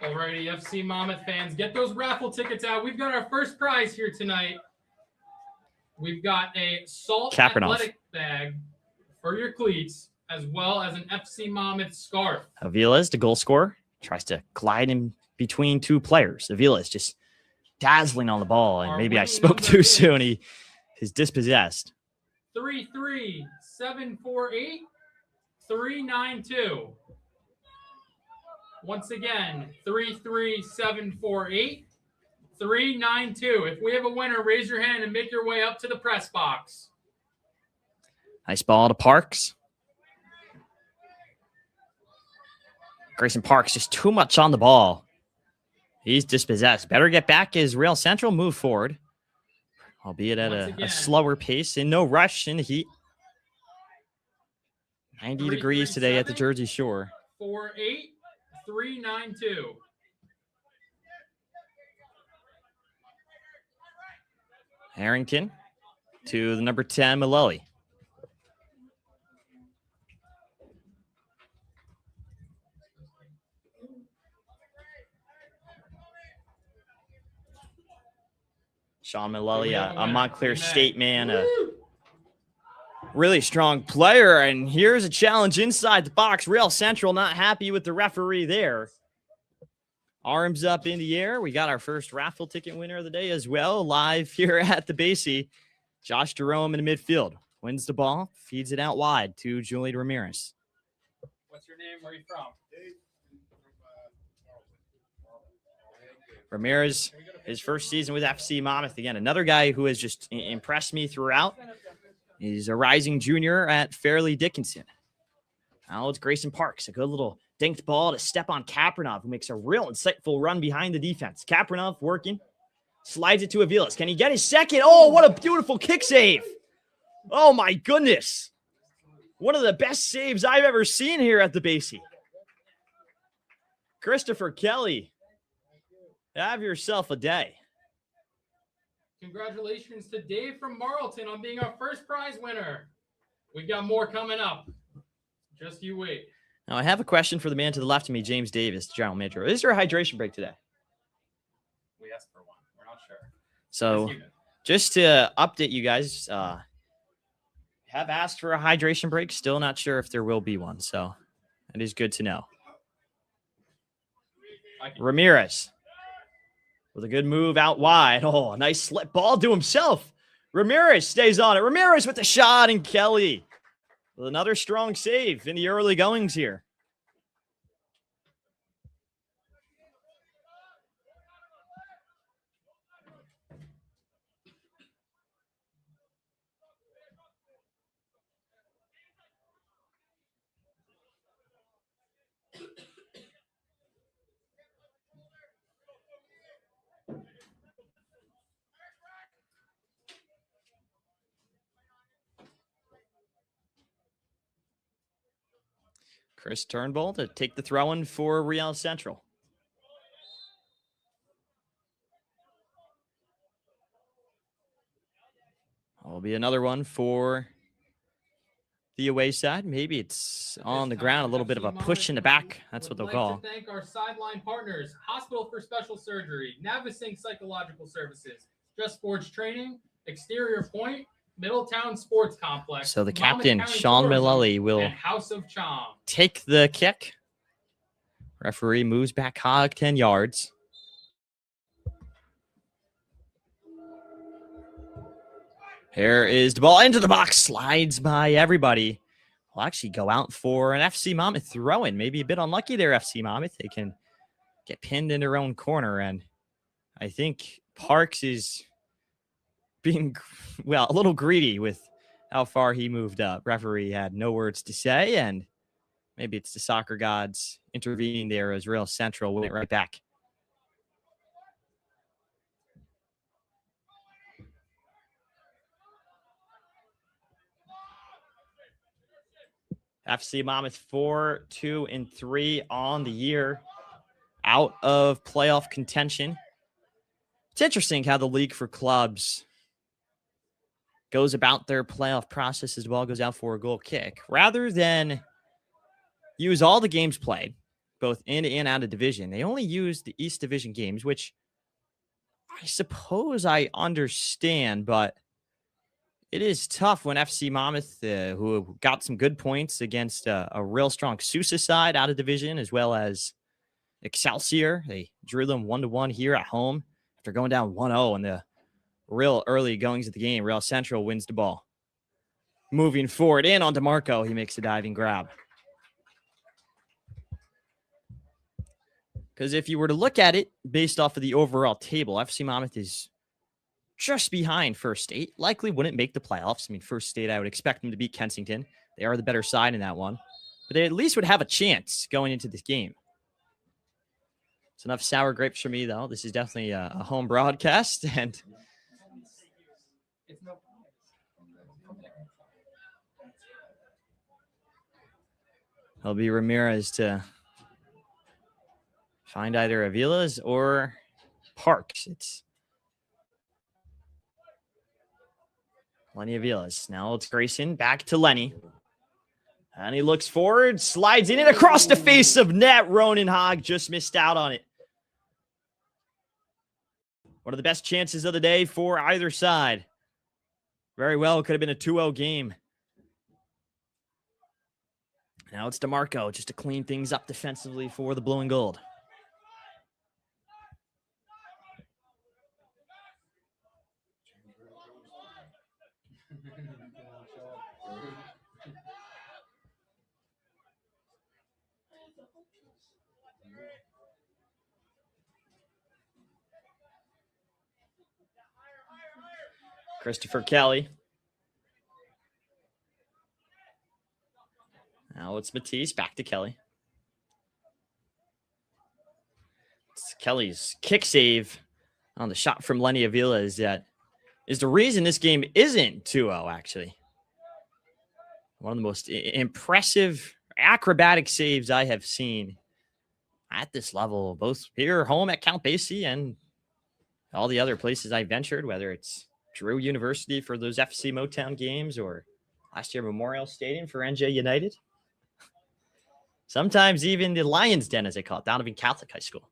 Alrighty, FC Monmouth fans, get those raffle tickets out. We've got our first prize here tonight. We've got a Salt Athletic bag for your cleats, as well as an FC Monmouth scarf. Avila's the goal scorer. Tries to glide in between two players. Avila's just dazzling on the ball, and maybe I spoke too soon. He is dispossessed. 33748 392. Once again, 33748 392. If we have a winner, raise your hand and make your way up to the press box. Nice ball to Parks. Grayson Parks just too much on the ball. He's dispossessed. Better get back as Real Central move forward, albeit at a slower pace and no rush in the heat. 90 degrees today at the Jersey Shore. 48 392. Harrington to the number 10, Malelli. Sean Malelli, a Montclair State man, a really strong player. And here's a challenge inside the box. Real Central not happy with the referee there. Arms up in the air. We got our first raffle ticket winner of the day as well, live here at the Basie. Josh Jerome in the midfield. Wins the ball, feeds it out wide to Julian Ramirez. What's your name? Where are you from? Ramirez, his first season with FC Monmouth. Again, another guy who has just impressed me throughout. He's a rising junior at Fairleigh Dickinson. Now it's Grayson Parks. A good little dinked ball to Stepan Kapranov, who makes a real insightful run behind the defense. Kapranov working. Slides it to Avilas. Can he get his second? Oh, what a beautiful kick save. Oh, my goodness. One of the best saves I've ever seen here at the Basie. Christopher Kelly. Have yourself a day. Congratulations to Dave from Marlton on being our first prize winner. We've got more coming up. Just you wait. Now, I have a question for the man to the left of me, James Davis, general manager. Is there a hydration break today? We asked for one. We're not sure. So, just to update you guys, have asked for a hydration break. Still not sure if there will be one. So, it is good to know. Ramirez. With a good move out wide. Oh, a nice slip ball to himself. Ramirez stays on it. Ramirez with the shot, and Kelly with another strong save in the early goings here. Chris Turnbull to take the throw-in for Real Central. Will be another one for the away side. Maybe it's on the ground, a little bit of a push in the back. That's what they'll call. Thank our sideline partners, Hospital for Special Surgery, Navasink Psychological Services, Just Sports Training, Exterior Point, Middletown Sports Complex. So the captain, Sean Malelli, will House of Chom. Take the kick. Referee moves back 10 yards. Here is the ball into the box. Slides by everybody. Will actually go out for an FC Monmouth throw-in. Maybe a bit unlucky there, FC Monmouth. They can get pinned in their own corner. And I think Parks is being, well, a little greedy with how far he moved up. Referee had no words to say, and maybe it's the soccer gods intervening there as Real Central went right back. FC Monmouth 4-2-3 on the year, out of playoff contention. It's interesting how the League for Clubs goes about their playoff process as well, goes out for a goal kick. Rather than use all the games played, both in and out of division. They only use the East Division games, which I suppose I understand, but it is tough when FC Monmouth, who got some good points against a real strong Sousa side out of division, as well as Excelsior. They drew them 1-1 here at home after going down 1-0 in the real early goings of the game. Real Central wins the ball. Moving forward in on DeMarco. He makes a diving grab. Because if you were to look at it based off of the overall table, FC Monmouth is just behind First State. Likely wouldn't make the playoffs. I mean, First State, I would expect them to beat Kensington. They are the better side in that one. But they at least would have a chance going into this game. It's enough sour grapes for me, though. This is definitely a home broadcast. And it'll be Ramirez to find either Avila's or Parks. It's Lenny Avila's. Now it's Grayson. Back to Lenny. And he looks forward, slides in and across the face of net. Ronan Hogg just missed out on it. One of the best chances of the day for either side. Very well, could have been a 2-0 game. Now it's DeMarco just to clean things up defensively for the Blue and Gold. Christopher Kelly. Now it's Matisse. Back to Kelly. It's Kelly's kick save on the shot from Lenny Avila is the reason this game isn't 2-0, actually. One of the most impressive acrobatic saves I have seen at this level, both here home at Count Basie and all the other places I ventured, whether it's Drew University for those FC Motown games or last year Memorial Stadium for NJ United. Sometimes even the Lion's Den, as they call it, Donovan Catholic High School.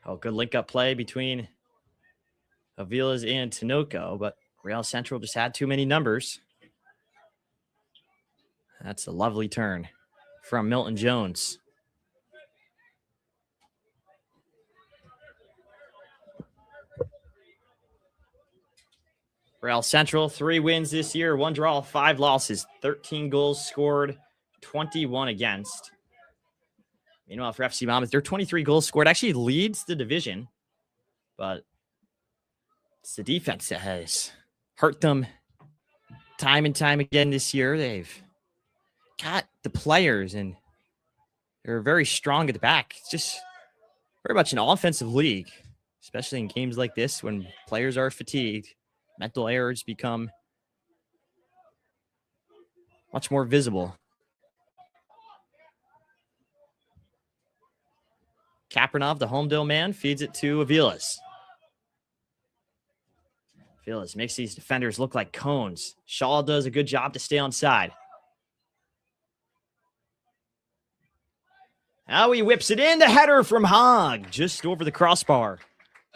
Oh, good link-up play between Avila's and Tinoco, but Real Central just had too many numbers. That's a lovely turn from Milton Jones. Real Central, 3 wins this year, 1 draw, 5 losses, 13 goals scored, 21 against. Meanwhile, for FC Monmouth, their 23 goals scored actually leads the division, but it's the defense that has hurt them time and time again this year. They've got the players, and they're very strong at the back. It's just very much an offensive league, especially in games like this when players are fatigued. Mental errors become much more visible. Kapranov, the Homedale man, feeds it to Avilas. Avilas makes these defenders look like cones. Shaw does a good job to stay on side. Now he whips it in. The header from Hogg, just over the crossbar.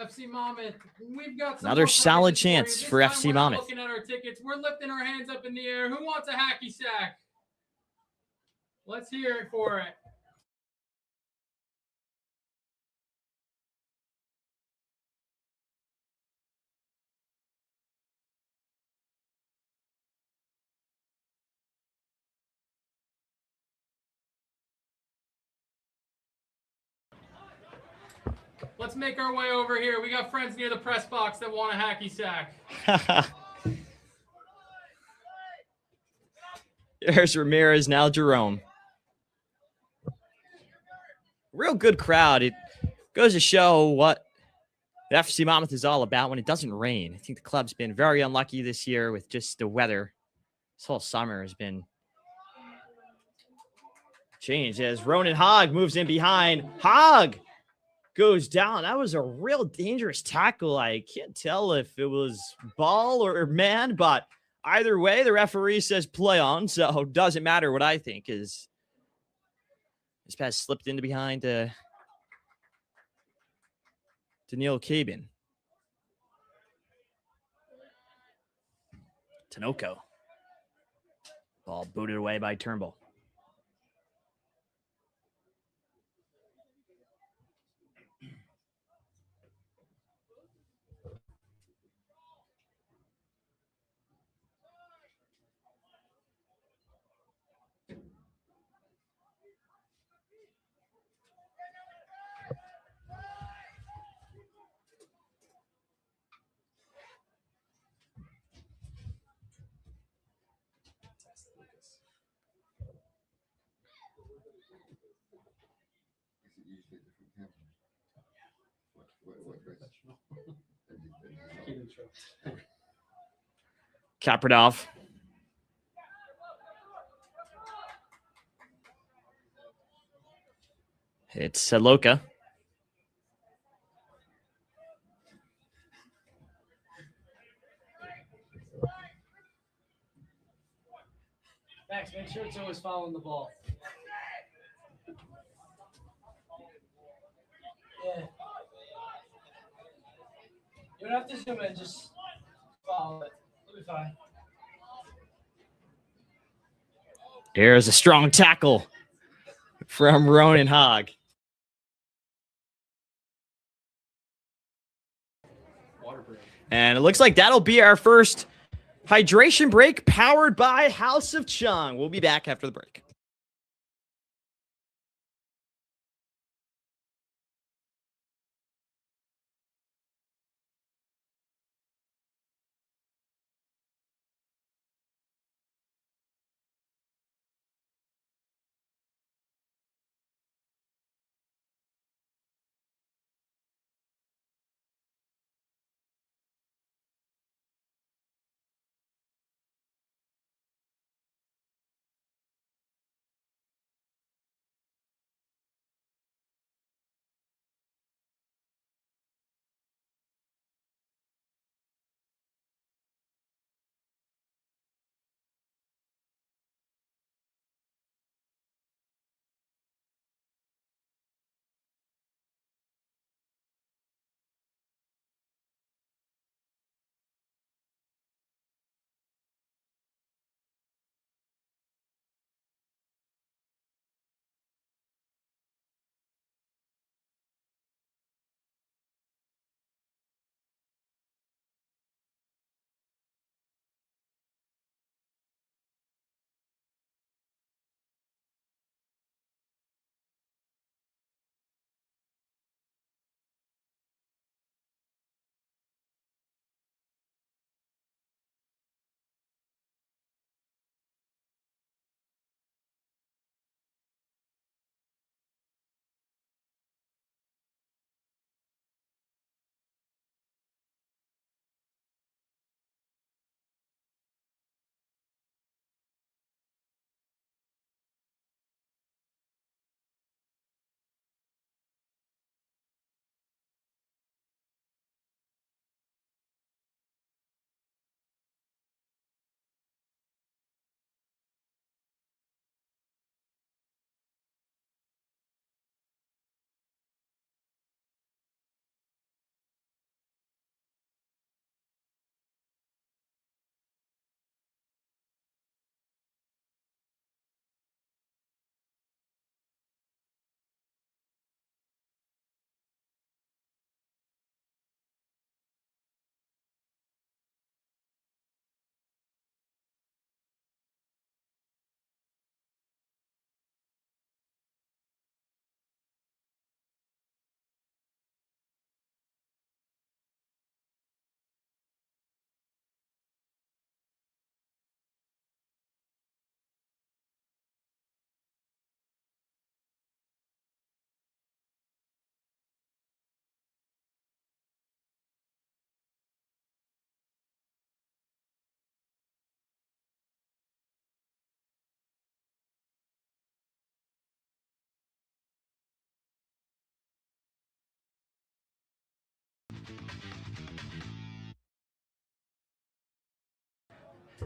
FC Monmouth, we've got another solid chance for FC Monmouth. Looking at our tickets, we're lifting our hands up in the air. Who wants a hacky sack? Let's hear it for it. Let's make our way over here. We got friends near the press box that want a hacky sack. There's Ramirez, now Jerome. Real good crowd. It goes to show what the FC Monmouth is all about when it doesn't rain. I think the club's been very unlucky this year with just the weather. This whole summer has been changed as Ronan Hogg moves in behind. Hogg goes down. That was a real dangerous tackle. I can't tell if it was ball or man, but either way, the referee says play on, so it doesn't matter what I think. Is this pass slipped into behind Daniil Cabin. Tinoco. Ball booted away by Turnbull. Kapradov. It's Loka. Max, make sure it's always following the ball. Yeah. You don't have to zoom in, just follow it. It'll be fine. Here's a strong tackle from Ronan Hogg. And it looks like that'll be our first hydration break powered by House of Chung. We'll be back after the break.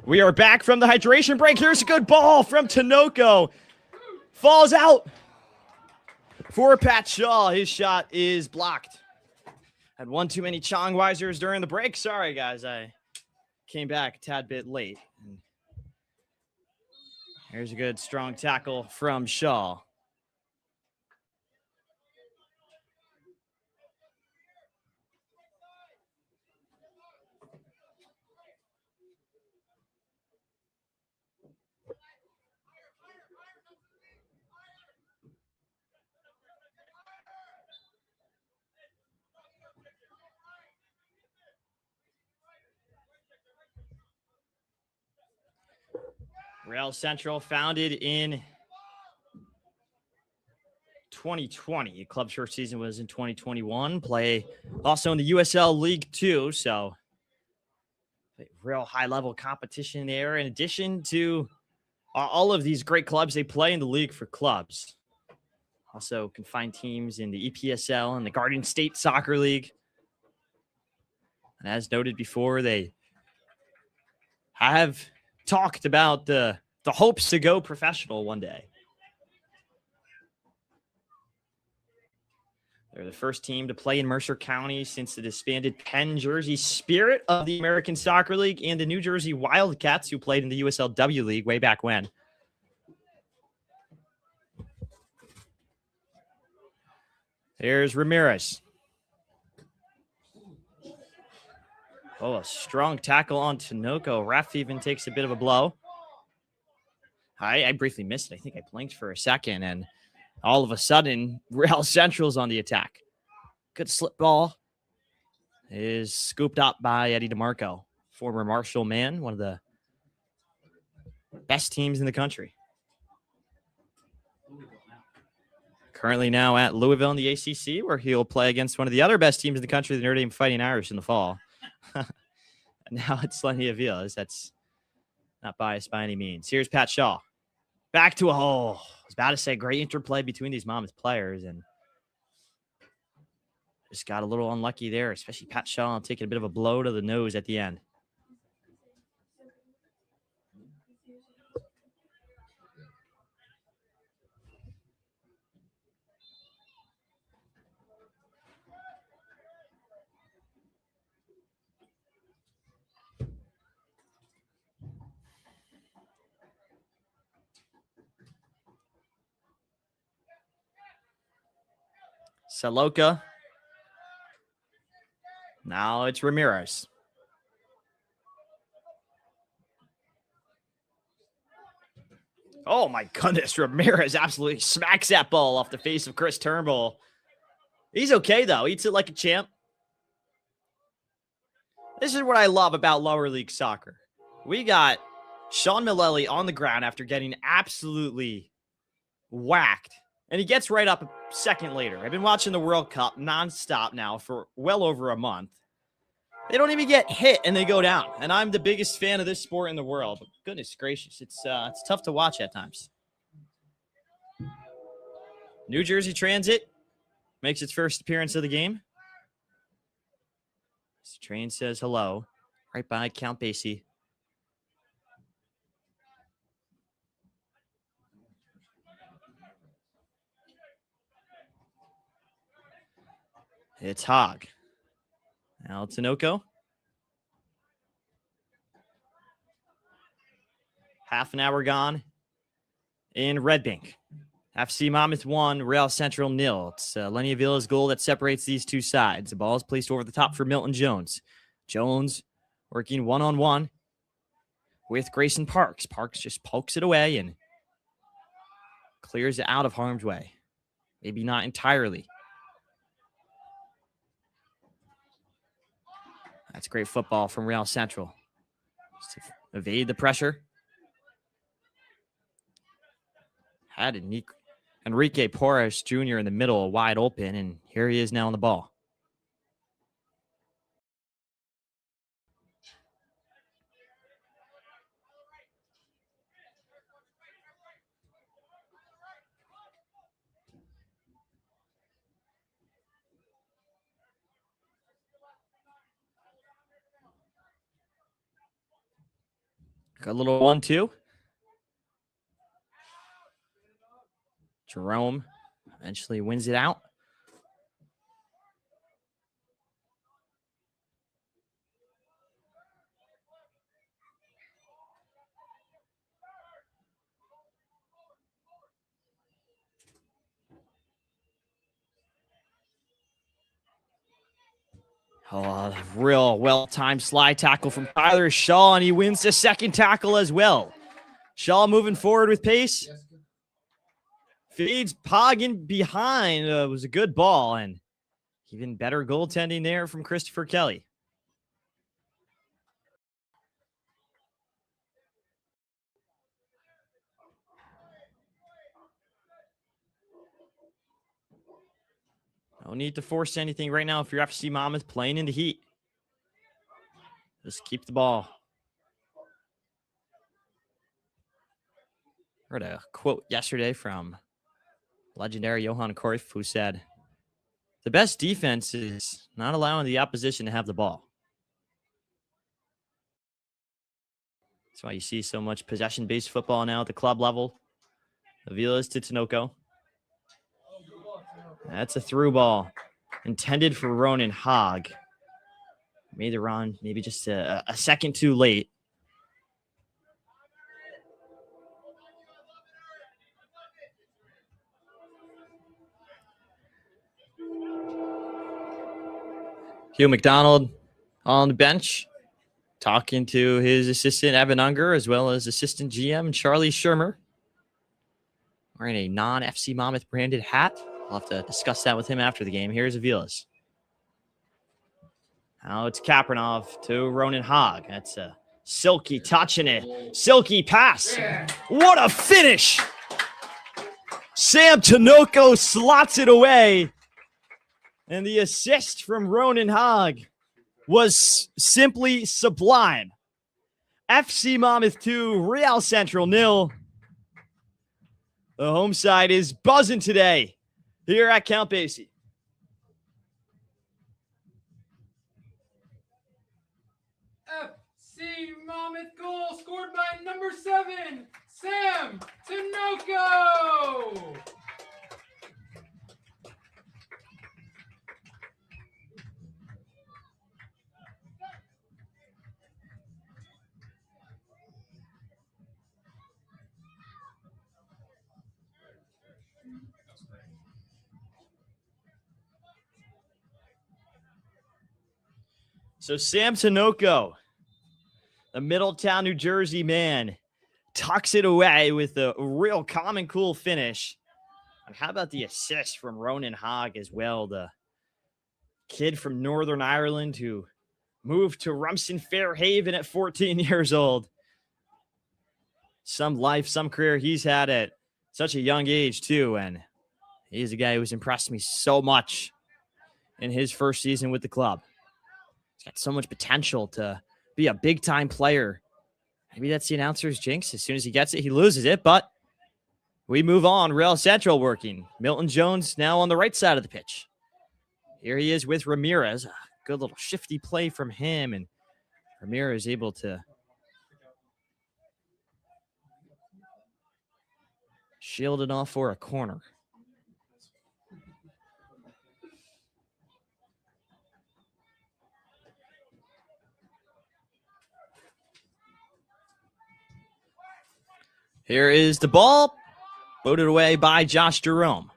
We are back from the hydration break. Here's a good ball from Tinoco. Falls out for Pat Shaw. His shot is blocked. Had one too many Chong Wisers during the break. Sorry, guys. I came back a tad bit late. Here's a good strong tackle from Shaw. Real Central, founded in 2020. Club's first season was in 2021. Play also in the USL League 2, so real high-level competition there. In addition to all of these great clubs, they play in the league for clubs. Also can find teams in the EPSL and the Garden State Soccer League. And as noted before, they have talked about the hopes to go professional one day. They're the first team to play in Mercer County since the disbanded Penn Jersey Spirit of the American Soccer League and the New Jersey Wildcats, who played in the USLW League way back when. There's Ramirez. Oh, a strong tackle on Tinoco. Ref even takes a bit of a blow. I briefly missed it. I think I blinked for a second, and all of a sudden, Real Central's on the attack. Good slip ball. Is scooped up by Eddie DeMarco, former Marshall man, one of the best teams in the country. Currently now at Louisville in the ACC, where he'll play against one of the other best teams in the country, the Notre Dame Fighting Irish, in the fall. Now it's Lenny Avila's. That's not biased by any means. Here's Pat Shaw. Back to a hole. I was about to say great interplay between these Monmouth players, and just got a little unlucky there, especially Pat Shaw taking a bit of a blow to the nose at the end. Saloka. Now it's Ramirez. Oh, my goodness. Ramirez absolutely smacks that ball off the face of Chris Turnbull. He's okay, though. Eats it like a champ. This is what I love about lower league soccer. We got Sean Mullally on the ground after getting absolutely whacked. And he gets right up a second later. I've been watching the World Cup nonstop now for well over a month. They don't even get hit and they go down. And I'm the biggest fan of this sport in the world. But goodness gracious, it's tough to watch at times. New Jersey Transit makes its first appearance of the game. This train says hello right by Count Basie. It's Hogg. Now Tinoco. Half an hour gone in Red Bank. FC Monmouth 1, Real Central 0. It's Lenny Avila's goal that separates these two sides. The ball is placed over the top for Milton Jones. Jones working one-on-one with Grayson Parks. Parks just pokes it away and clears it out of harm's way. Maybe not entirely. That's great football from Real Central. Just to evade the pressure. Had Enrique Porras Jr. in the middle, wide open, and here he is now on the ball. A little 1-2. Jerome eventually wins it out. Oh, real well-timed slide tackle from Tyler Shaw, and he wins the second tackle as well. Shaw moving forward with pace. Feeds Poggin behind. It was a good ball, and even better goaltending there from Christopher Kelly. No need to force anything right now if you're FC Monmouth playing in the heat. Just keep the ball. Heard a quote yesterday from legendary Johan Cruyff, who said, "The best defense is not allowing the opposition to have the ball." That's why you see so much possession-based football now at the club level. Avila's to Tinoco. That's a through ball intended for Ronan Hogg. Made the run maybe just a second too late. Hugh McDonald on the bench, talking to his assistant, Evan Unger, as well as assistant GM, Charlie Shermer. Wearing a non-FC Monmouth branded hat. We'll have to discuss that with him after the game. Here's Avilas. Now it's Kapranov to Ronan Hogg. That's a silky touch and a silky pass. What a finish! Sam Tinoco slots it away. And the assist from Ronan Hogg was simply sublime. FC Monmouth 2, Real Central 0. The home side is buzzing today here at Count Basie. FC Monmouth goal scored by number 7, Sam Tinoco. So Sam Tinoco, the Middletown, New Jersey man, tucks it away with a real calm and cool finish. And how about the assist from Ronan Hogg as well, the kid from Northern Ireland who moved to Rumson Fairhaven at 14 years old. Some life, some career he's had at such a young age too, and he's a guy who's impressed me so much in his first season with the club. He's got so much potential to be a big-time player. Maybe that's the announcer's jinx. As soon as he gets it, he loses it, but we move on. Real Central working. Milton Jones now on the right side of the pitch. Here he is with Ramirez. A good little shifty play from him, and Ramirez able to shield it off for a corner. Here is the ball, booted away by Josh Jerome.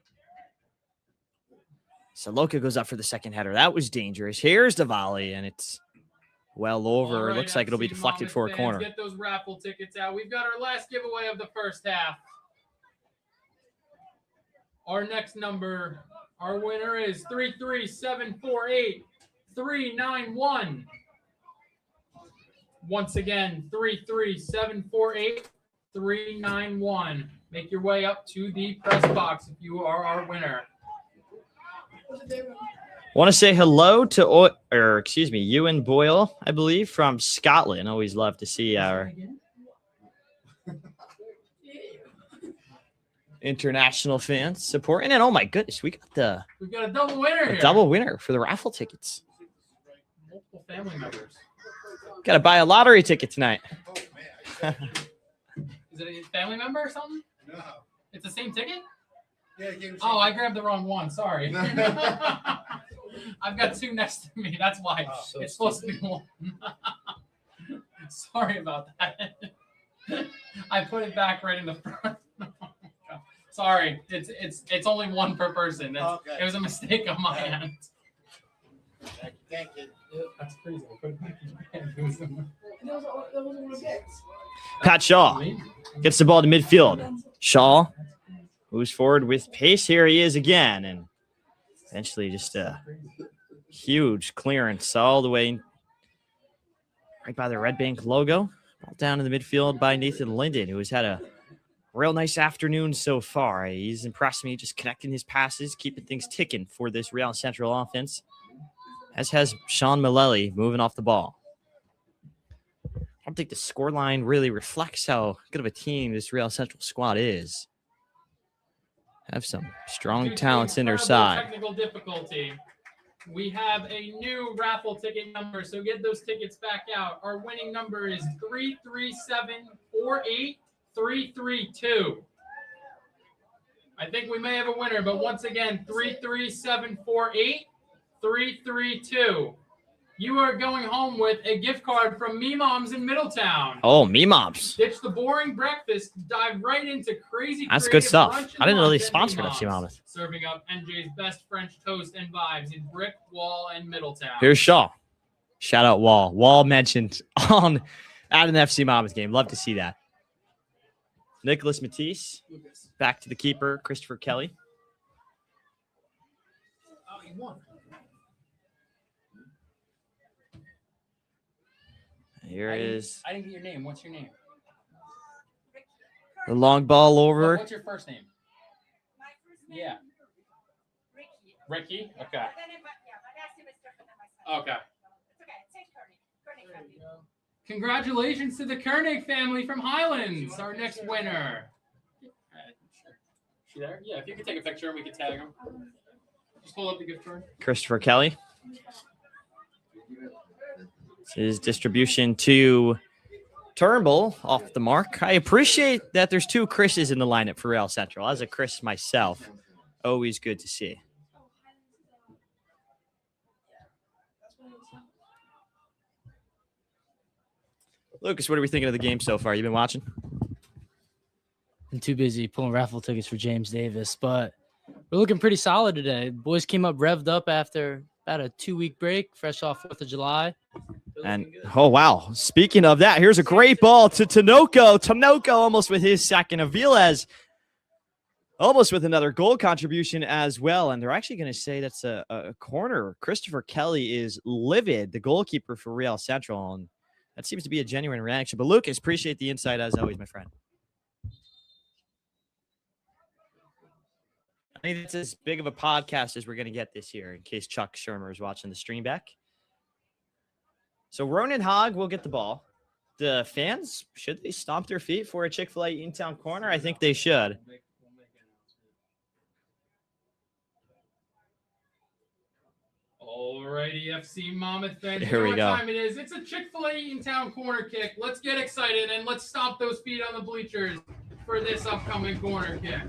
Saloka goes up for the second header. That was dangerous. Here's the volley, and it's well over. Right, looks like it'll be deflected for a corner. Get those raffle tickets out. We've got our last giveaway of the first half. Our next number, our winner is 33748-391. Once again, 33748-391. Make your way up to the press box if you are our winner. Want to say hello to, Ewan Boyle, I believe, from Scotland. Always love to see our international fans supporting it. Oh my goodness, we've got a double winner here. Double winner for the raffle tickets. Multiple family members. Got to buy a lottery ticket tonight. Is it a family member or something? No. It's the same ticket? Yeah, he gave me Oh, I grabbed the wrong one. Sorry. I've got two next to me. That's why. Oh, so it's supposed to be one. Sorry about that. I put it back right in the front. Sorry. It's only one per person. Okay. It was a mistake on my end. Thank you. That's crazy. I put it back in the hand. Pat Shaw gets the ball to midfield. Shaw moves forward with pace. Here he is again. And eventually just a huge clearance all the way right by the Red Bank logo. Ball down in the midfield by Nathan Linden, who has had a real nice afternoon so far. He's impressed me just connecting his passes, keeping things ticking for this Real Central offense, as has Sean Malelli moving off the ball. I don't think the scoreline really reflects how good of a team this Real Central squad is. Have some strong talents in their side. Technical difficulty. We have a new raffle ticket number, so get those tickets back out. Our winning number is 33748-332. I think we may have a winner, but once again, 33748-332. You are going home with a gift card from Me Moms in Middletown. Oh, Me Moms. Ditch the boring breakfast, dive right into crazy. That's good stuff. I didn't know they sponsored sponsored FC Monmouth. Serving up NJ's best French toast and vibes in Brick, Wall, and Middletown. Here's Shaw. Shout out Wall. Wall mentioned at an FC Monmouth game. Love to see that. Nicholas Matisse. Back to the keeper, Christopher Kelly. Oh, he won. Here is I didn't get your name. What's your name? the long ball over. What's your first name? My first name? Yeah. Ricky. Ricky? Okay. But then that's him, it's different than my son. Okay. It's okay. Say Kearney. Kearney family. Congratulations to the Koenig family from Highlands, our next winner. She there? Yeah, if you could take a picture, we could tag him. Just hold up the gift card. Christopher Kelly. His distribution to Turnbull off the mark. I appreciate that there's two Chris's in the lineup for Real Central. As a Chris myself, always good to see. Lucas, what are we thinking of the game so far? You been watching? I'm too busy pulling raffle tickets for James Davis, but we're looking pretty solid today. Boys came up revved up after about a 2-week break, fresh off 4th of July. And oh wow, speaking of that, here's a great ball to Tinoco. Tinoco almost with his second. Aviles almost with another goal contribution as well. And they're actually going to say that's a corner. Christopher Kelly is livid, the goalkeeper for Real Central. And that seems to be a genuine reaction. But Lucas, appreciate the insight as always, my friend. I think it's as big of a podcast as we're going to get this year, in case Chuck Shermer is watching the stream back. So Ronan Hogg will get the ball. The fans, should they stomp their feet for a Chick-fil-A in-town corner? I think they should. Alrighty, FC Monmouth fans. Here we what go. time it is. It's a Chick-fil-A in-town corner kick. Let's get excited and let's stomp those feet on the bleachers for this upcoming corner kick.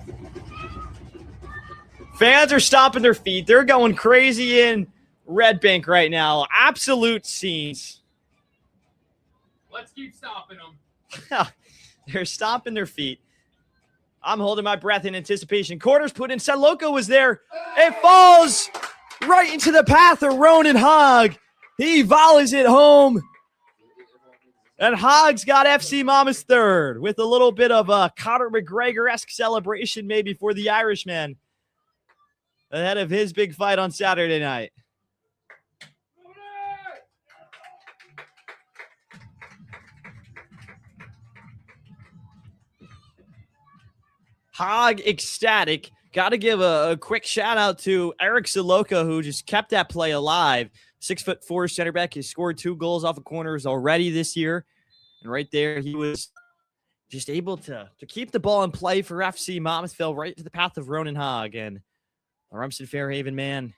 Fans are stomping their feet. They're going crazy in Red Bank right now. Absolute scenes. Let's keep stomping them. They're stomping their feet. I'm holding my breath in anticipation. Corners put in. San Loco was there. It falls right into the path of Ronan Hogg. He volleys it home. And Hogg's got FC Monmouth's third with a little bit of a Conor McGregor-esque celebration maybe for the Irishman ahead of his big fight on Saturday night. Hogg ecstatic. Got to give a quick shout out to Eric Saloka, who just kept that play alive. 6'4" center back. He scored 2 goals off of corners already this year. And right there, he was just able to keep the ball in play for FC Monmouth. Fell right to the path of Ronan Hogg. And the Rumsford Fairhaven man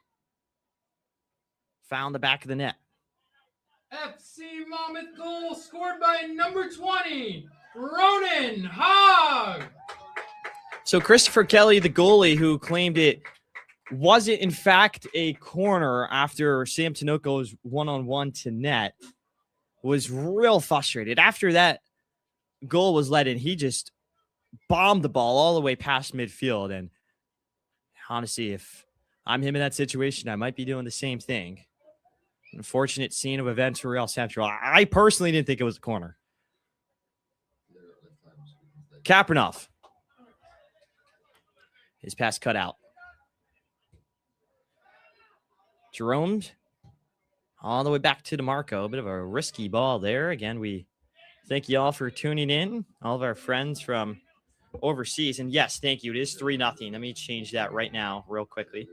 found the back of the net. FC Monmouth goal scored by number 20, Ronan Hogg. So Christopher Kelly, the goalie who claimed it wasn't in fact a corner after Sam Tinoco's one-on-one to net, was real frustrated. After that goal was let in, he just bombed the ball all the way past midfield. And honestly, if I'm him in that situation, I might be doing the same thing. Unfortunate scene of events for Real Central. I personally didn't think it was a corner. Kaprunov. His pass cut out. Jerome all the way back to DeMarco. A bit of a risky ball there. Again, we thank you all for tuning in. All of our friends from overseas. And yes, thank you. It is 3-0. Let me change that right now real quickly.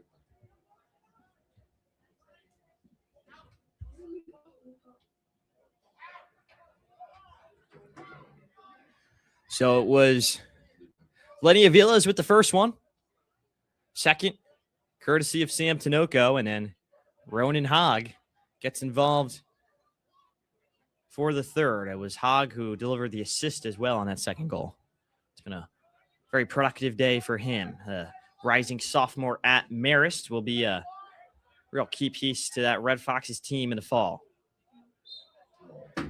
So it was Lenny Avila's with the first one. Second, courtesy of Sam Tinoco. And then Ronan Hogg gets involved for the third. It was Hogg who delivered the assist as well on that second goal. It's been a very productive day for him. Rising sophomore at Marist will be a real key piece to that Red Foxes team in the fall.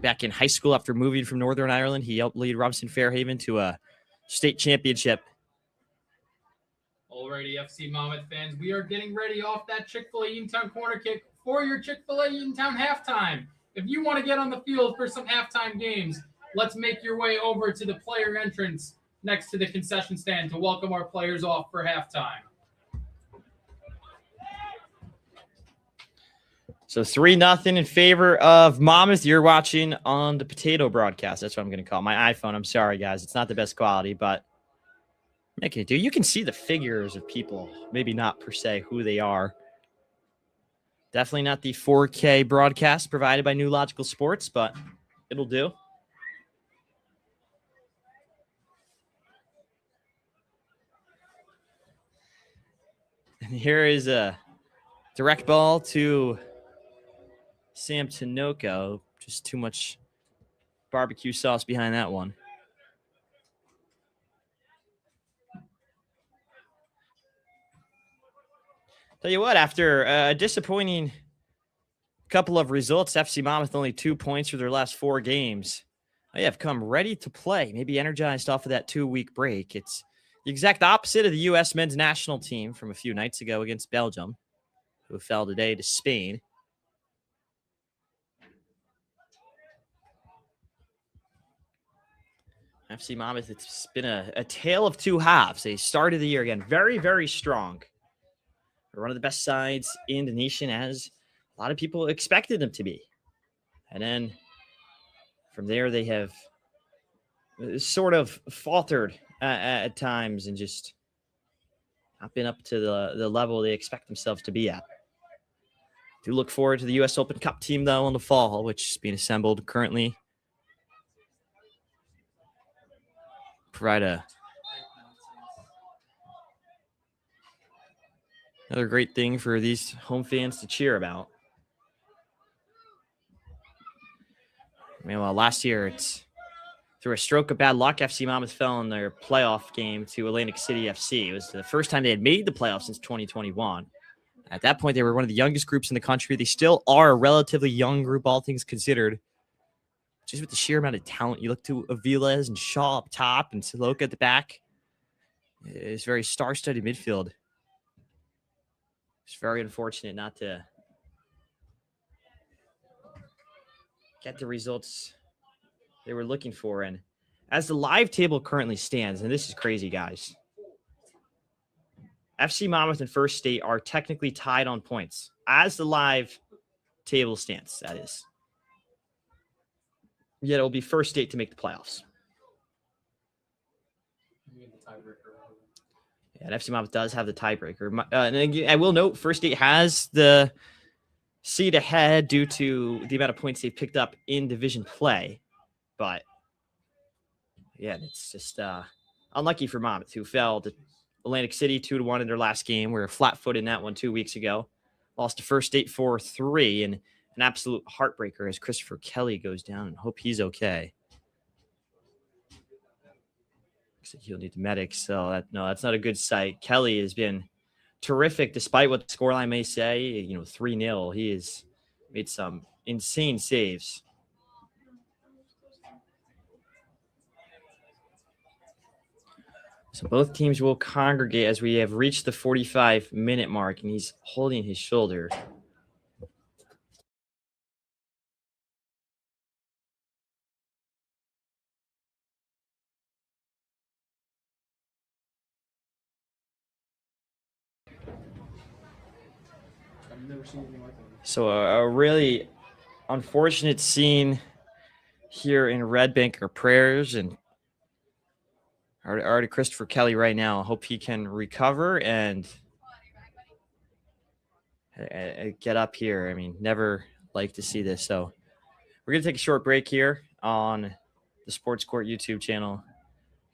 Back in high school after moving from Northern Ireland, he helped lead Robson Fairhaven to a state championship. Alrighty, FC Monmouth fans, we are getting ready off that Chick-fil-A Eatontown corner kick for your Chick-fil-A Eatontown halftime. If you want to get on the field for some halftime games, let's make your way over to the player entrance next to the concession stand to welcome our players off for halftime. So 3-0 in favor of Monmouth. You're watching on the potato broadcast. That's what I'm going to call it. My iPhone. I'm sorry, guys. It's not the best quality, but making it do. You can see the figures of people. Maybe not per se who they are. Definitely not the 4K broadcast provided by New Logical Sports, but it'll do. And here is a direct ball to Sam Tinoco. Just too much barbecue sauce behind that one. Tell you what, after a disappointing couple of results, FC Monmouth only 2 points for their last 4 games. They have come ready to play, maybe energized off of that 2-week break. It's the exact opposite of the U.S. men's national team from a few nights ago against Belgium, who fell today to Spain. FC Monmouth, it's been a tale of two halves. They started the year again very, very strong. They're one of the best sides in the nation, as a lot of people expected them to be. And then from there, they have sort of faltered at times and just not been up to the level they expect themselves to be at. Do look forward to the U.S. Open Cup team, though, in the fall, which is being assembled currently. Provide another great thing for these home fans to cheer about. Meanwhile, last year, it's through a stroke of bad luck, FC Monmouth fell in their playoff game to Atlantic City FC. It was the first time they had made the playoffs since 2021. At that point, they were one of the youngest groups in the country. They still are a relatively young group, all things considered. Just with the sheer amount of talent, you look to Aviles and Shaw up top and Siloka at the back. It's very star-studded midfield. It's very unfortunate not to get the results they were looking for. And as the live table currently stands, and this is crazy, guys, FC Monmouth and First State are technically tied on points as the live table stands, that is. Yet it will be First State to make the playoffs. Yeah, and FC Monmouth does have the tiebreaker. And again, I will note First State has the seed ahead due to the amount of points they've picked up in division play. But, yeah, it's just unlucky for Monmouth, who fell to Atlantic City 2-1 in their last game. We were flat-footed in that one 2 weeks ago. Lost to First State 4-3, and an absolute heartbreaker as Christopher Kelly goes down, and hope he's okay. Looks like he'll need the medics. So that's not a good sight. Kelly has been terrific despite what the scoreline may say. 3-0. He has made some insane saves. So both teams will congregate as we have reached the 45-minute mark, and he's holding his shoulder. So a really unfortunate scene here in Red Bank. Our prayers and are to Christopher Kelly right now. I hope he can recover and get up here. I mean, never like to see this. So we're going to take a short break here on the Sports Court YouTube channel.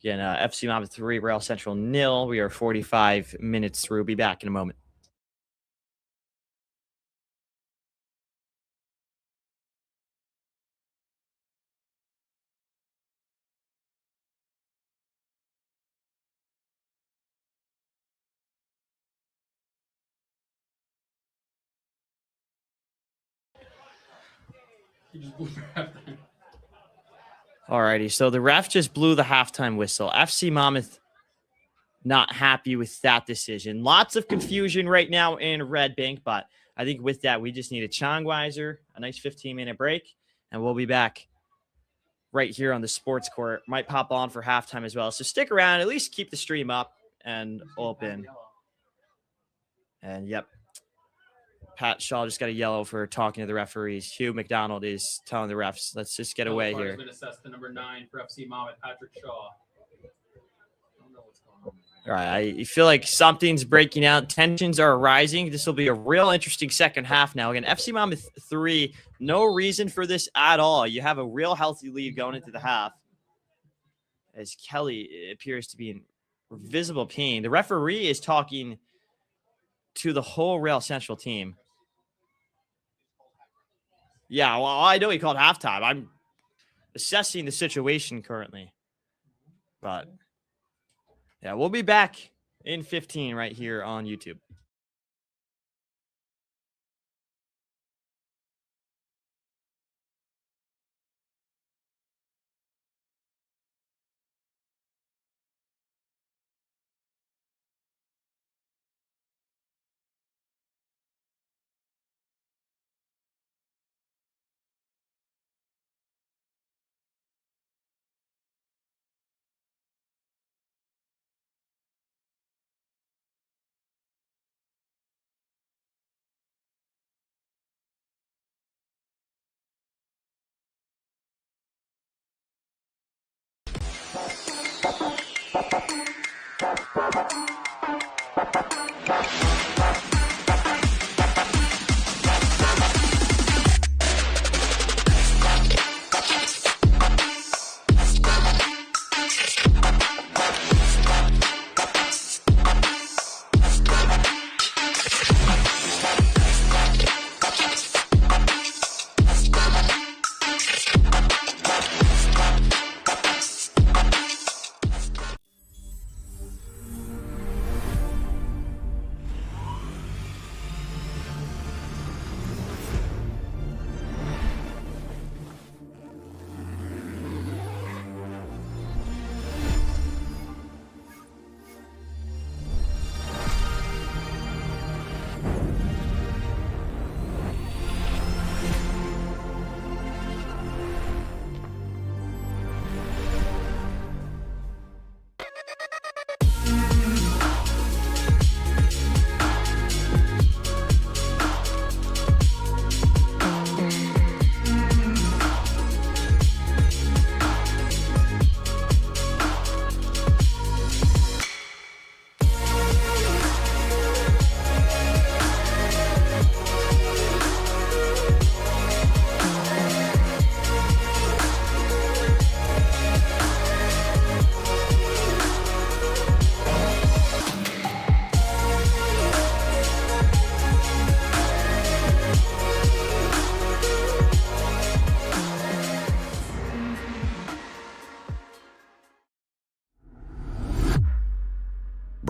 Again, FC Monmouth 3, Real Central 0. We are 45 minutes through. Be back in a moment. Alrighty, so the ref just blew the halftime whistle. FC Monmouth not happy with that decision. Lots of confusion right now in Red Bank, but I think with that, we just need a Chongweiser, a nice 15-minute break, and we'll be back right here on the Sports Court. Might pop on for halftime as well. So stick around, at least keep the stream up and open. And yep, Pat Shaw just got a yellow for talking to the referees. Hugh McDonald is telling the refs, let's just get away here. Been assessed to number 9 for FC Monmouth, Patrick Shaw. I don't know what's going on. All right, I feel like something's breaking out. Tensions are rising. This will be a real interesting second half now. Again, FC Monmouth 3, no reason for this at all. You have a real healthy lead going into the half as Kelly appears to be in visible pain. The referee is talking to the whole Real Central team. Yeah, well, I know he called halftime. I'm assessing the situation currently. But, yeah, we'll be back in 15 right here on YouTube.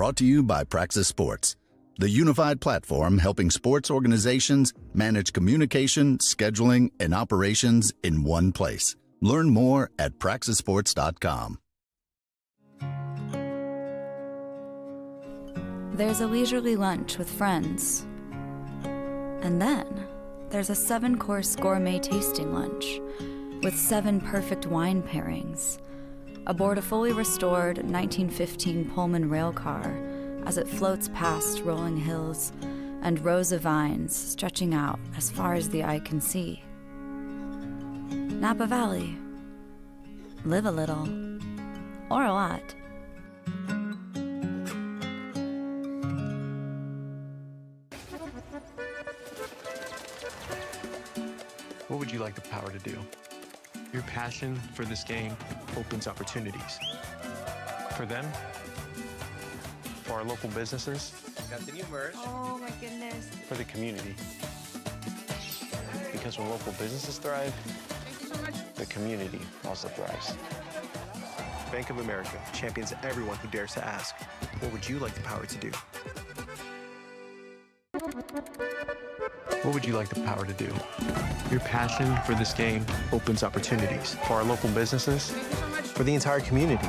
Brought to you by Praxis Sports, the unified platform helping sports organizations manage communication, scheduling, and operations in one place. Learn more at praxisports.com. There's a leisurely lunch with friends. And then there's a 7-course gourmet tasting lunch with 7 perfect wine pairings aboard a fully restored 1915 Pullman rail car as it floats past rolling hills and rows of vines stretching out as far as the eye can see. Napa Valley. Live a little, or a lot. What would you like the power to do? Your passion for this game opens opportunities. For them, for our local businesses, Got the new merch. Oh my goodness. for the community. Because when local businesses thrive, Thank you so much. the community also thrives. Bank of America champions everyone who dares to ask, what would you like the power to do? What would you like the power to do? Your passion for this game opens opportunities for our local businesses, Thank you so much. for the entire community.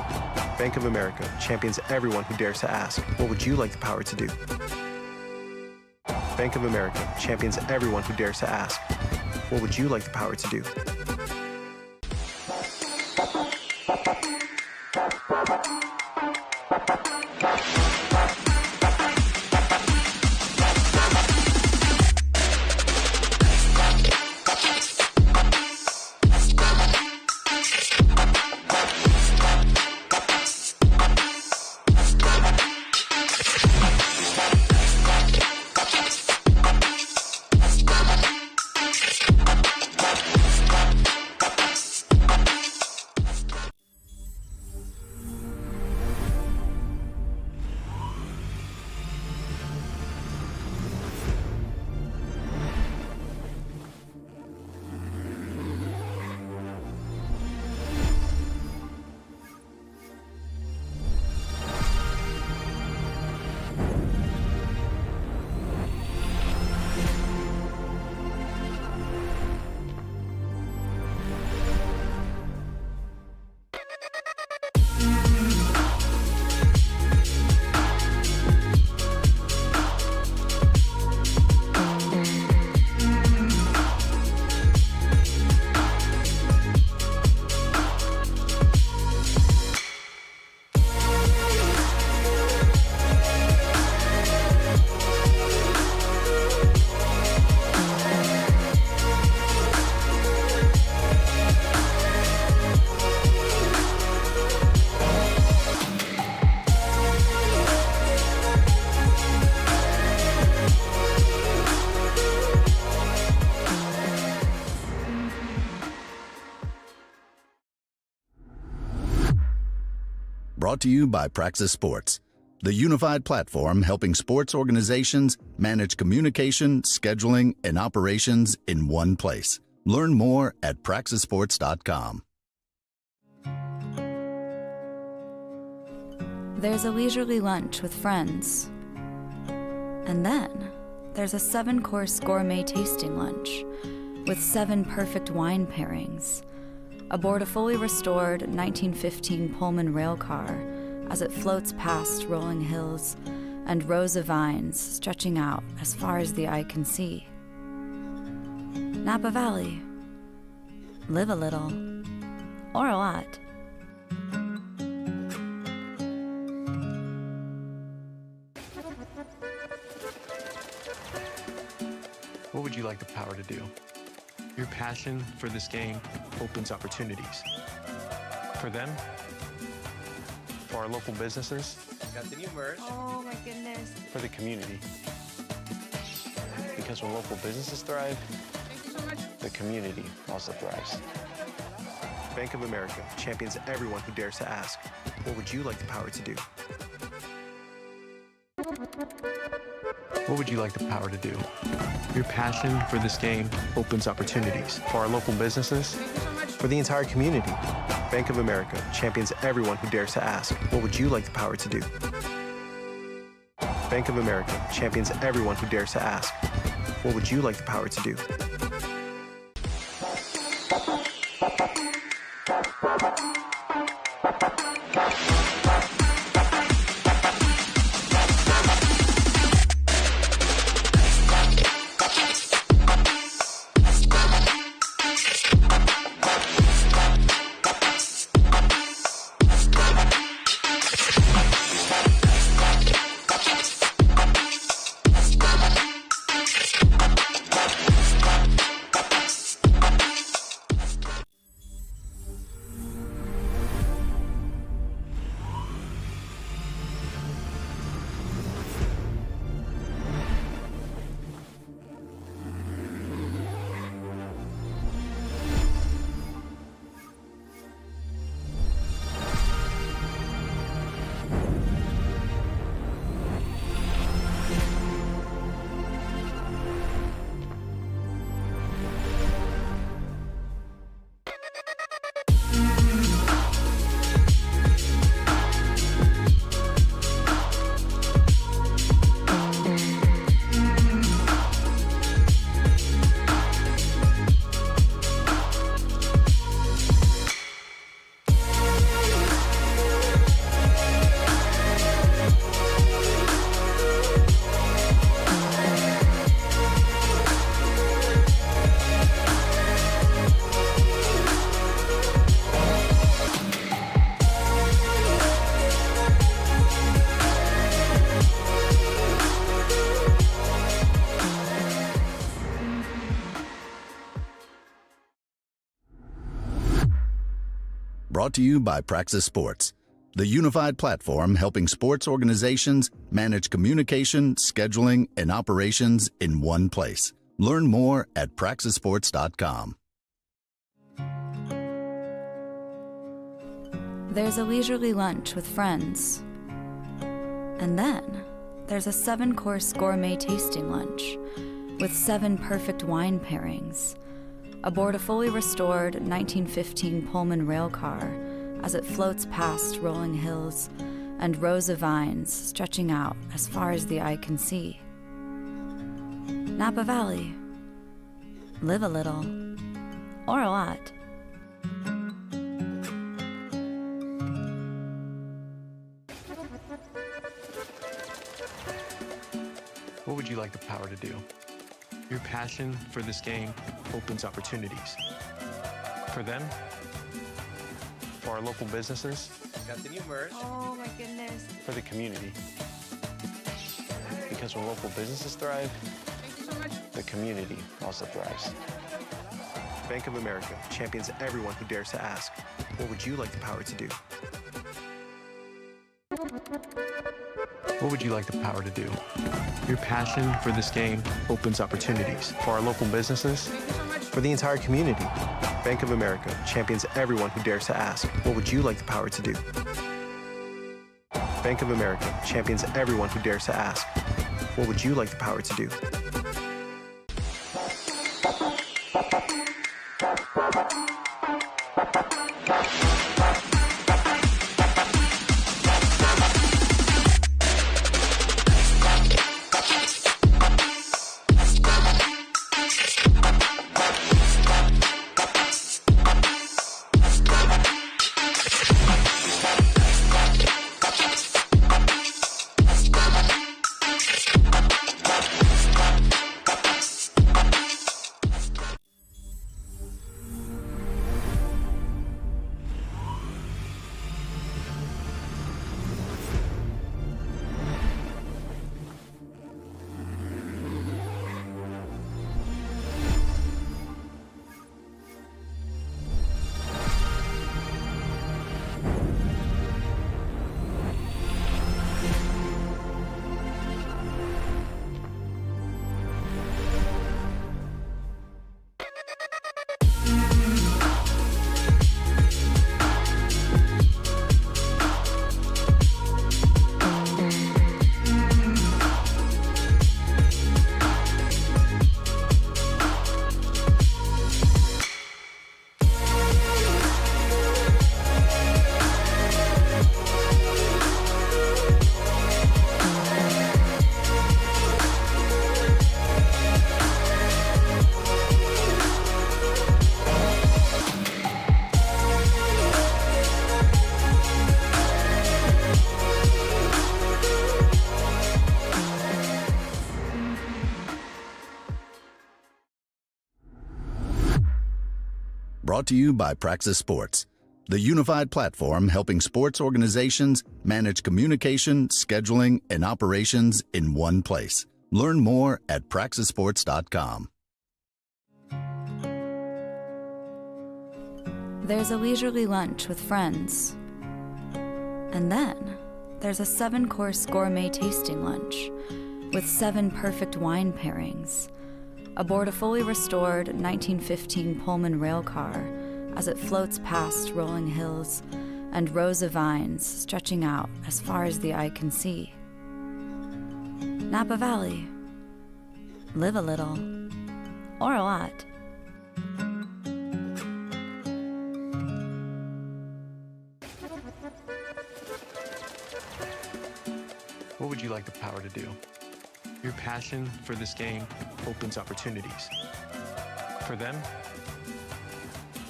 Bank of America champions everyone who dares to ask, what would you like the power to do? Bank of America champions everyone who dares to ask, what would you like the power to do? Brought to you by Praxis Sports, the unified platform helping sports organizations manage communication, scheduling, and operations in one place. Learn more at praxisports.com. There's a leisurely lunch with friends. And then there's a 7-course gourmet tasting lunch with 7 perfect wine pairings aboard a fully restored 1915 Pullman rail car as it floats past rolling hills and rows of vines stretching out as far as the eye can see. Napa Valley. Live a little, or a lot. What would you like the power to do? Your passion for this game opens opportunities. For them, for our local businesses, Got the new merch. Oh my goodness. for the community. Because when local businesses thrive, Thank you so much. the community also thrives. Bank of America champions everyone who dares to ask, what would you like the power to do? What would you like the power to do? Your passion for this game opens opportunities for our local businesses, Thank you so much. for the entire community. Bank of America champions everyone who dares to ask, what would you like the power to do? Bank of America champions everyone who dares to ask, what would you like the power to do? Brought to you by Praxis Sports, the unified platform helping sports organizations manage communication, scheduling, and operations in one place. Learn more at praxisports.com. There's a leisurely lunch with friends. And then there's a 7-course gourmet tasting lunch with 7 perfect wine pairings aboard a fully restored 1915 Pullman rail car as it floats past rolling hills and rows of vines stretching out as far as the eye can see. Napa Valley. Live a little, or a lot. What would you like the power to do? Your passion for this game opens opportunities. For them, for our local businesses, Got the new merge. Oh my goodness. for the community. Because when local businesses thrive, Thank you so much. the community also thrives. Bank of America champions everyone who dares to ask, what would you like the power to do? What would you like the power to do? Your passion for this game opens opportunities for our local businesses, Thank you so much. for the entire community. Bank of America champions everyone who dares to ask, what would you like the power to do? Bank of America champions everyone who dares to ask, what would you like the power to do? Brought to you by Praxis Sports, the unified platform helping sports organizations manage communication, scheduling, and operations in one place. Learn more at praxisports.com. There's a leisurely lunch with friends. And then there's a 7-course gourmet tasting lunch with 7 perfect wine pairings aboard a fully restored 1915 Pullman rail car as it floats past rolling hills and rows of vines stretching out as far as the eye can see. Napa Valley. Live a little, or a lot. What would you like the power to do? Your passion for this game opens opportunities. For them,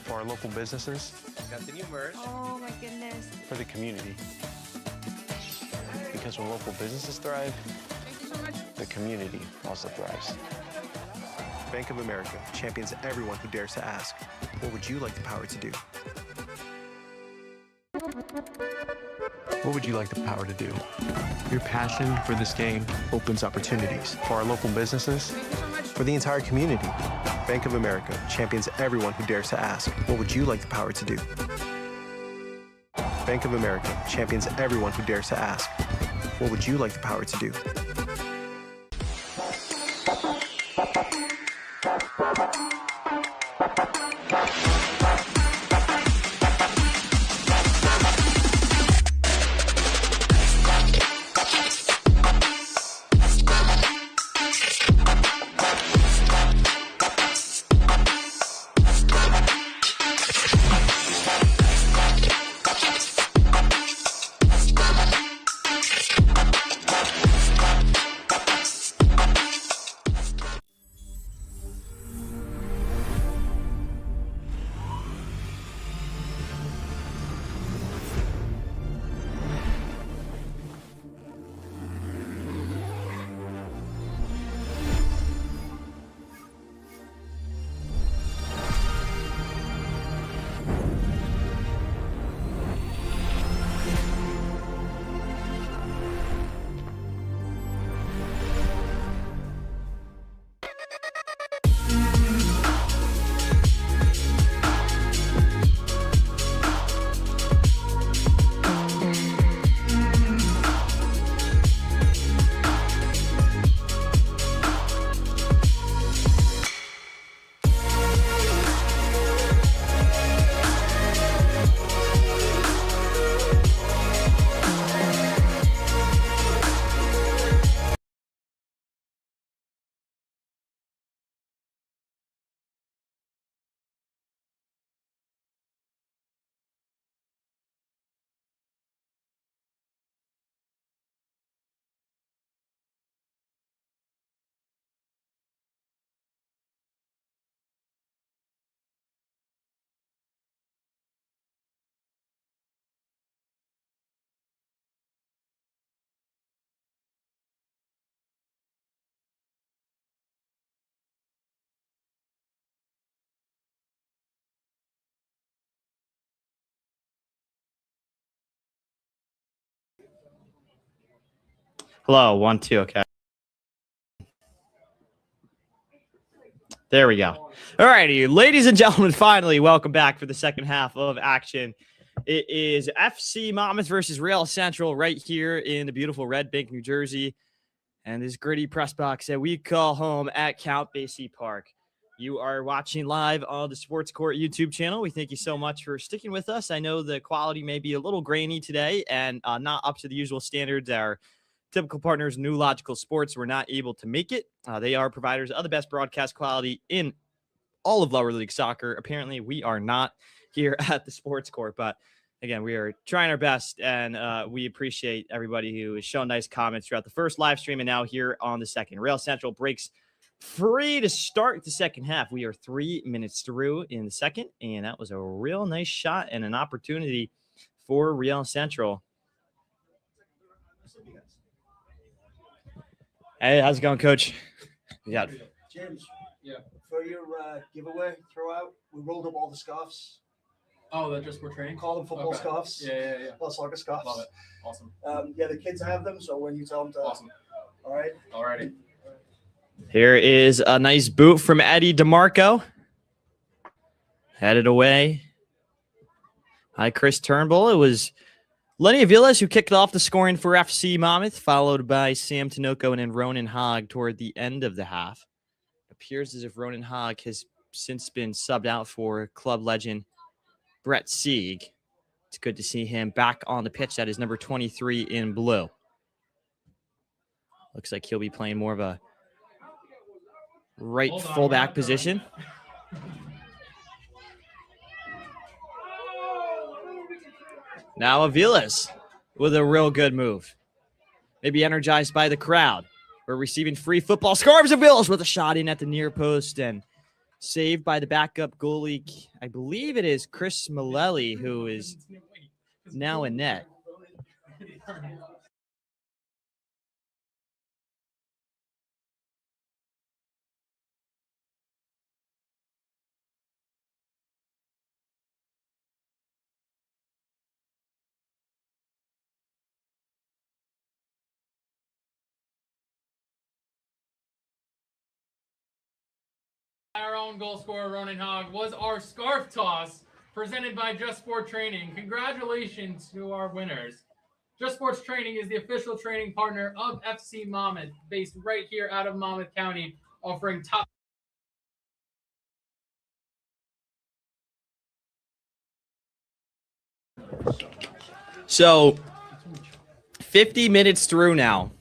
for our local businesses, Got the new MERS. Oh my goodness. for the community. Because when local businesses thrive, Thank you so much. the community also thrives. Bank of America champions everyone who dares to ask, what would you like the power to do? What would you like the power to do? Your passion for this game opens opportunities for our local businesses, Thank you so much. for the entire community. Bank of America champions everyone who dares to ask, what would you like the power to do? Bank of America champions everyone who dares to ask, what would you like the power to do? Hello, 1, 2. Okay. There we go. All righty, ladies and gentlemen, finally, welcome back for the second half of action. It is FC Monmouth versus Real Central right here in the beautiful Red Bank, New Jersey. And this gritty press box that we call home at Count Basie Park. You are watching live on the Sports Court YouTube channel. We thank you so much for sticking with us. I know the quality may be a little grainy today and not up to the usual standards. Our typical partners, New Logical Sports, were not able to make it. They are providers of the best broadcast quality in all of lower league soccer. Apparently, we are not here at the Sports Court, but again, we are trying our best, and we appreciate everybody who has shown nice comments throughout the first live stream and now here on the second. Real Central breaks free to start the second half. We are 3 minutes through in the second, and that was a real nice shot and an opportunity for Real Central. Hey, how's it going, Coach? Yeah. James. Yeah. for your giveaway throughout, we rolled up all the scarves. Oh, they're just for training? Call them football scarves. Yeah. Plus soccer scarves. Love it. Awesome. Yeah, the kids have them, so when you tell them to. Awesome. All right. Alrighty. Here is a nice boot from Eddie DeMarco. Headed away by Chris Turnbull. It was Lenny Aviles who kicked off the scoring for FC Monmouth, followed by Sam Tinoco and then Ronan Hogg toward the end of the half. It appears as if Ronan Hogg has since been subbed out for club legend Brett Sieg. It's good to see him back on the pitch. That is number 23 in blue. Looks like he'll be playing more of a right fullback position. Now Aviles with a real good move. Maybe energized by the crowd. We're receiving free football scarves. Aviles with a shot in at the near post and saved by the backup goalie. I believe it is Chris Malelli who is now in net. Our own goal scorer, Ronan Hogg, was our scarf toss presented by Just Sport Training. Congratulations to our winners. Just Sports Training is the official training partner of FC Monmouth, based right here out of Monmouth County, offering top. So 50 minutes through now.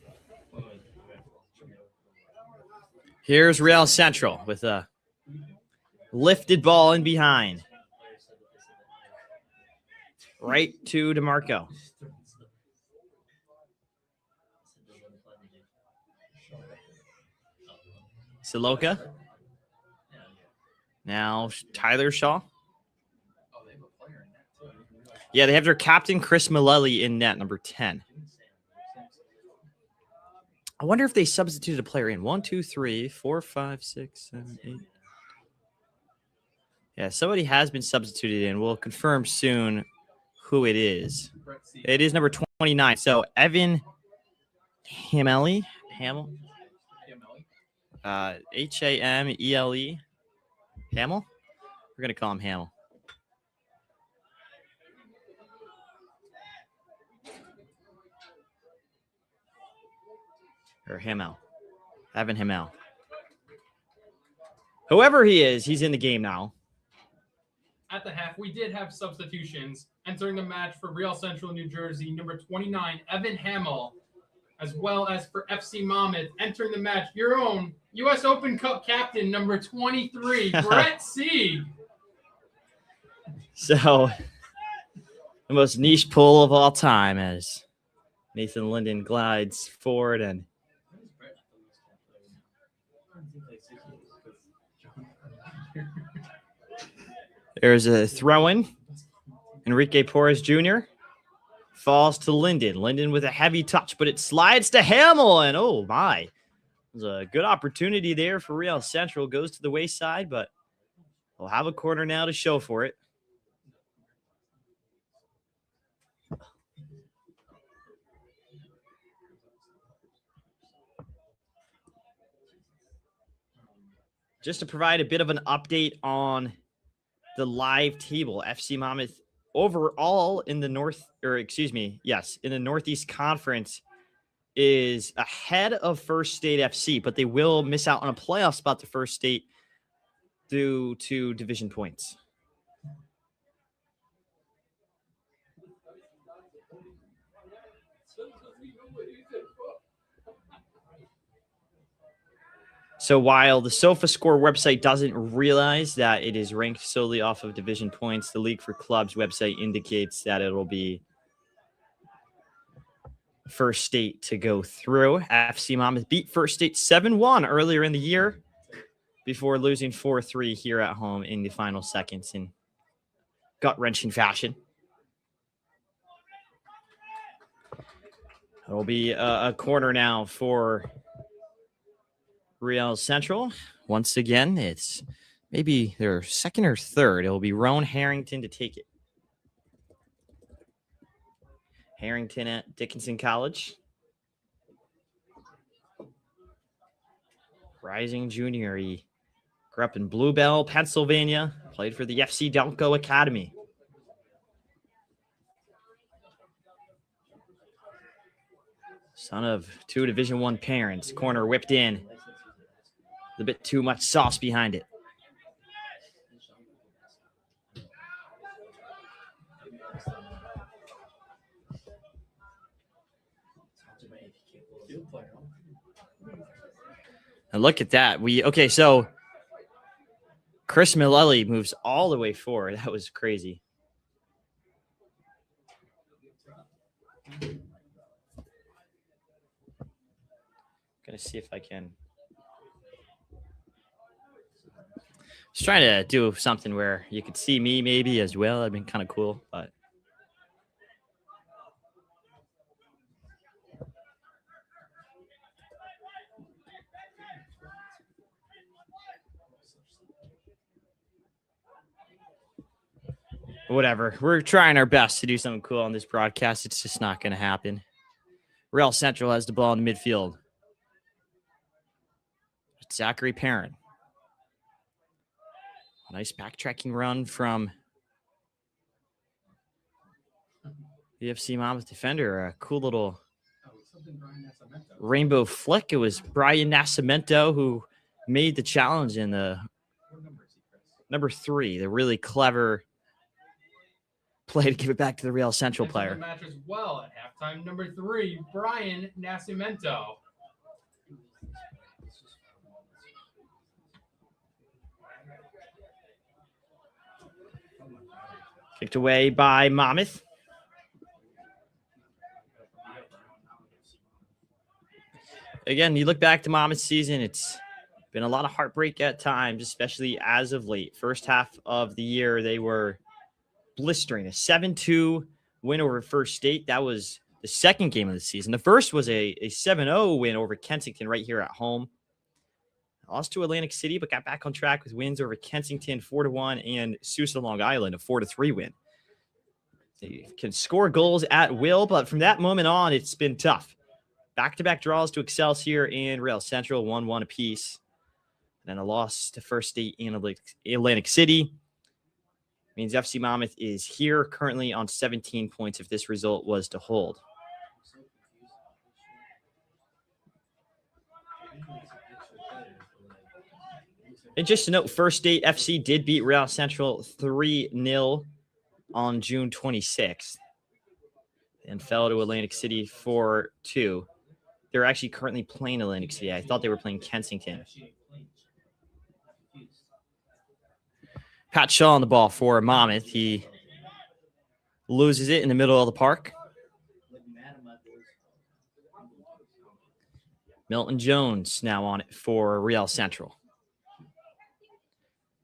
Here's Real Central with a lifted ball in behind. Right to DeMarco. Siloka. Now Tyler Shaw. Yeah, they have their captain, Chris Malelli, in net, number 10. I wonder if they substituted a player in. 1, 2, 3, 4, 5, 6, 7, 8. Yeah, somebody has been substituted in. We'll confirm soon who it is. It is number 29. So Evan Hamele. Hamel. Hamele. Hamel? We're going to call him Hamel. Or Hamel. Evan Hamel. Whoever he is, he's in the game now. At the half, we did have substitutions. Entering the match for Real Central New Jersey, number 29, Evan Hamel, as well as for FC Monmouth. Entering the match, your own U.S. Open Cup captain, number 23, Brett Sieg. So, the most niche pull of all time as Nathan Linden glides forward and there's a throw-in. Enrique Porras Jr. falls to Linden. Linden with a heavy touch, but it slides to Hamel. And oh my, it was a good opportunity there for Real Central. Goes to the wayside, but we'll have a corner now to show for it. Just to provide a bit of an update on the live table, FC Monmouth overall in the in the Northeast Conference is ahead of First State FC, but they will miss out on a playoff spot to First State due to division points. So while the SofaScore website doesn't realize that it is ranked solely off of division points, the League for Clubs website indicates that it'll be First State to go through. FC Monmouth beat First State 7-1 earlier in the year before losing 4-3 here at home in the final seconds in gut-wrenching fashion. It'll be a corner now for Real Central. Once again, it's maybe their second or third. It will be Roan Harrington to take it. Harrington at Dickinson College. Rising junior. He grew up in Bluebell, Pennsylvania. Played for the FC Delco Academy. Son of two Division I parents. Corner whipped in. A bit too much sauce behind it. And look at that. So Chris Millelli moves all the way forward. That was crazy. Gonna see if I can. Just trying to do something where you could see me maybe as well. That'd been kind of cool, but whatever. We're trying our best to do something cool on this broadcast. It's just not going to happen. Real Central has the ball in the midfield. It's Zachary Perrin. Nice backtracking run from the FC Monmouth defender. A cool little rainbow flick. It was Brian Nascimento who made the challenge in the number 3. The really clever play to give it back to the Real Central player. Match as well at halftime. Number 3, Brian Nascimento. Kicked away by Monmouth. Again, you look back to Monmouth's season, it's been a lot of heartbreak at times, especially as of late. First half of the year, they were blistering. A 7-2 win over First State. That was the second game of the season. The first was a 7-0 win over Kensington right here at home. Lost to Atlantic City, but got back on track with wins over Kensington 4-1 and Sousa Long Island, a 4-3 win. They can score goals at will, but from that moment on, it's been tough. Back-to-back draws to Excelsior and Real Central, 1-1 apiece. And then a loss to First State and Atlantic City. Means FC Monmouth is here currently on 17 points if this result was to hold. And just to note, First State FC did beat Real Central 3-0 on June 26th and fell to Atlantic City 4-2. They're actually currently playing Atlantic City. I thought they were playing Kensington. Pat Shaw on the ball for Monmouth. He loses it in the middle of the park. Milton Jones now on it for Real Central.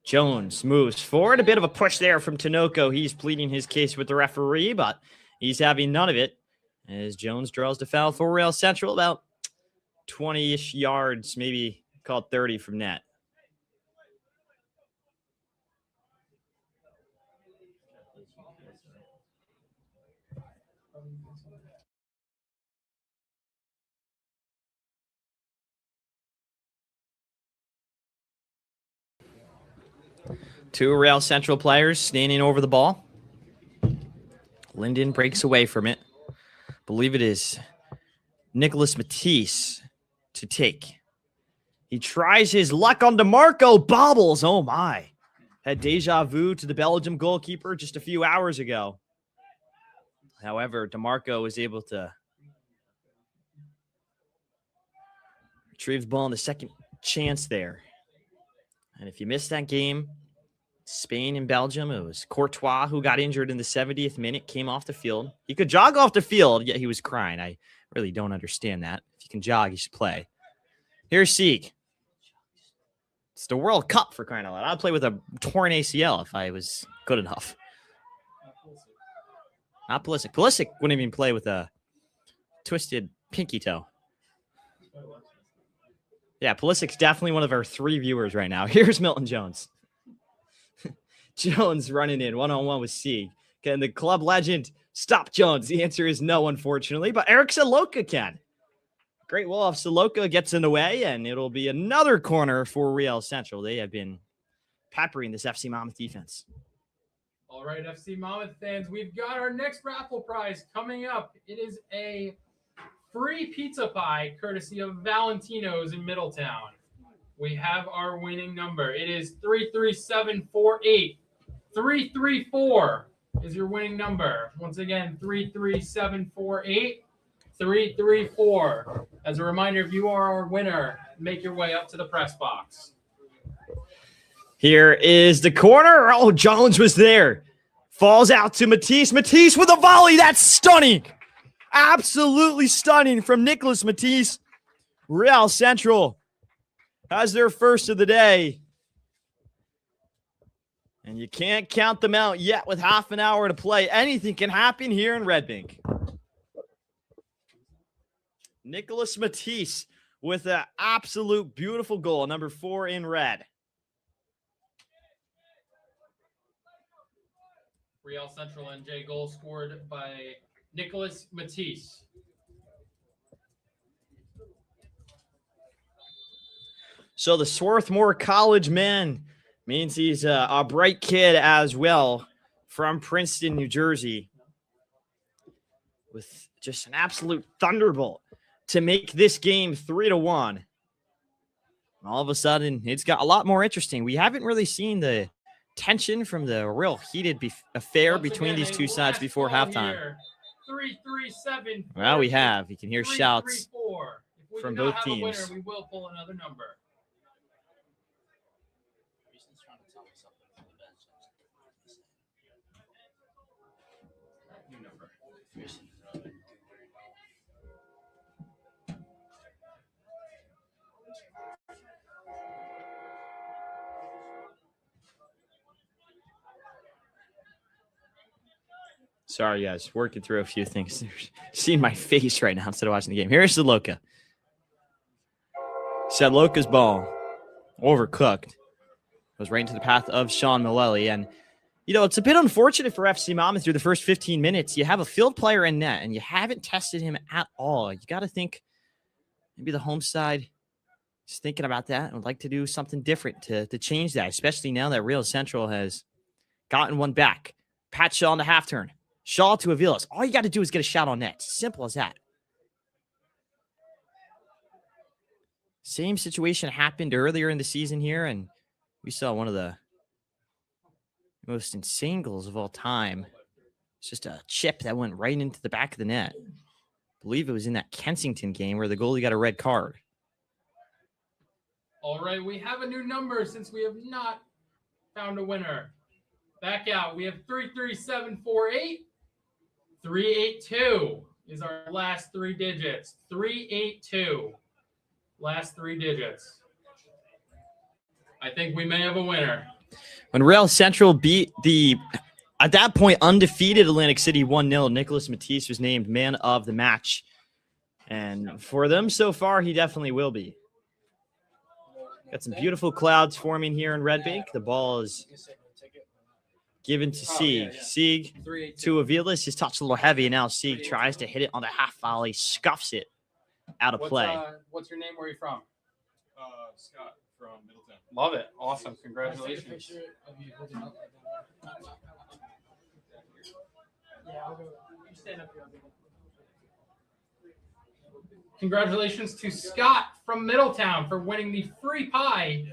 Jones moves forward. A bit of a push there from Tinoco. He's pleading his case with the referee, but he's having none of it as Jones draws the foul for Real Central about 20-ish yards, maybe call it 30 from net. Two Real Central players standing over the ball. Linden breaks away from it. Believe it is Nicholas Matisse to take. He tries his luck on DeMarco. Bobbles. Oh, my. Had deja vu to the Belgium goalkeeper just a few hours ago. However, DeMarco was able to retrieve the ball in the second chance there. And if you missed that game, Spain and Belgium, it was Courtois who got injured in the 70th minute, came off the field. He could jog off the field, yet he was crying. I really don't understand that. If you can jog, you should play. Here's Sieg. It's the World Cup for crying out loud. I'd play with a torn ACL if I was good enough. Not Pulisic. Pulisic wouldn't even play with a twisted pinky toe. Yeah, Pulisic's definitely one of our 3 viewers right now. Here's Milton Jones. Jones running in one-on-one with Sieg. Can the club legend stop Jones? The answer is no, unfortunately, but Eric Saloka can. Great Wolf Saloka gets in the way, and it'll be another corner for Real Central. They have been peppering this FC Monmouth defense. All right, FC Monmouth fans, we've got our next raffle prize coming up. It is a free pizza pie courtesy of Valentino's in Middletown. We have our winning number. It is 33748. 334 is your winning number. Once again, 33748. 334. As a reminder, if you are our winner, make your way up to the press box. Here is the corner. Oh, Jones was there. Falls out to Matisse. Matisse with a volley. That's stunning. Absolutely stunning from Nicholas Matisse. Real Central has their first of the day. And you can't count them out yet with half an hour to play. Anything can happen here in Red Bank. Nicholas Matisse with an absolute beautiful goal, number 4 in red. Real Central NJ goal scored by Nicholas Matisse. So the Swarthmore College man means he's a bright kid as well from Princeton, New Jersey, with just an absolute thunderbolt to make this game 3-1. All of a sudden, it's got a lot more interesting. We haven't really seen the tension from the real heated affair between these two sides before halftime. 337. Well, we have. You can hear shouts from both If we do not have a teams. winner, we will pull another number. New number. Sorry, guys. Working through a few things. Seeing my face right now instead of watching the game. Here's Saloka. Saloka's ball. Overcooked. Goes right into the path of Sean Mullally. And, you know, it's a bit unfortunate for FC Monmouth through the first 15 minutes. You have a field player in net, and you haven't tested him at all. You got to think maybe the home side is thinking about that and would like to do something different to change that, especially now that Real Central has gotten one back. Pat Shaw on the half turn. Shaw to Aviles. All you got to do is get a shot on net. Simple as that. Same situation happened earlier in the season here, and we saw one of the most insane goals of all time. It's just a chip that went right into the back of the net. I believe it was in that Kensington game where the goalie got a red card. All right, we have a new number since we have not found a winner. Back out. We have 33748. 382 is our last 3 digits. 382. Last 3 digits. I think we may have a winner. When Real Central beat the, at that point, undefeated Atlantic City 1-0, Nicholas Matisse was named man of the match. And for them so far, he definitely will be. Got some beautiful clouds forming here in Red Bank. The ball is given to Sieg. Sieg to Aviles. His touch a little heavy, and now Sieg tries to hit it on the half volley, scuffs it out of play. What's your name? Where are you from? Scott from Middletown. Love it. Awesome. Congratulations. Congratulations to Scott from Middletown for winning the free pie,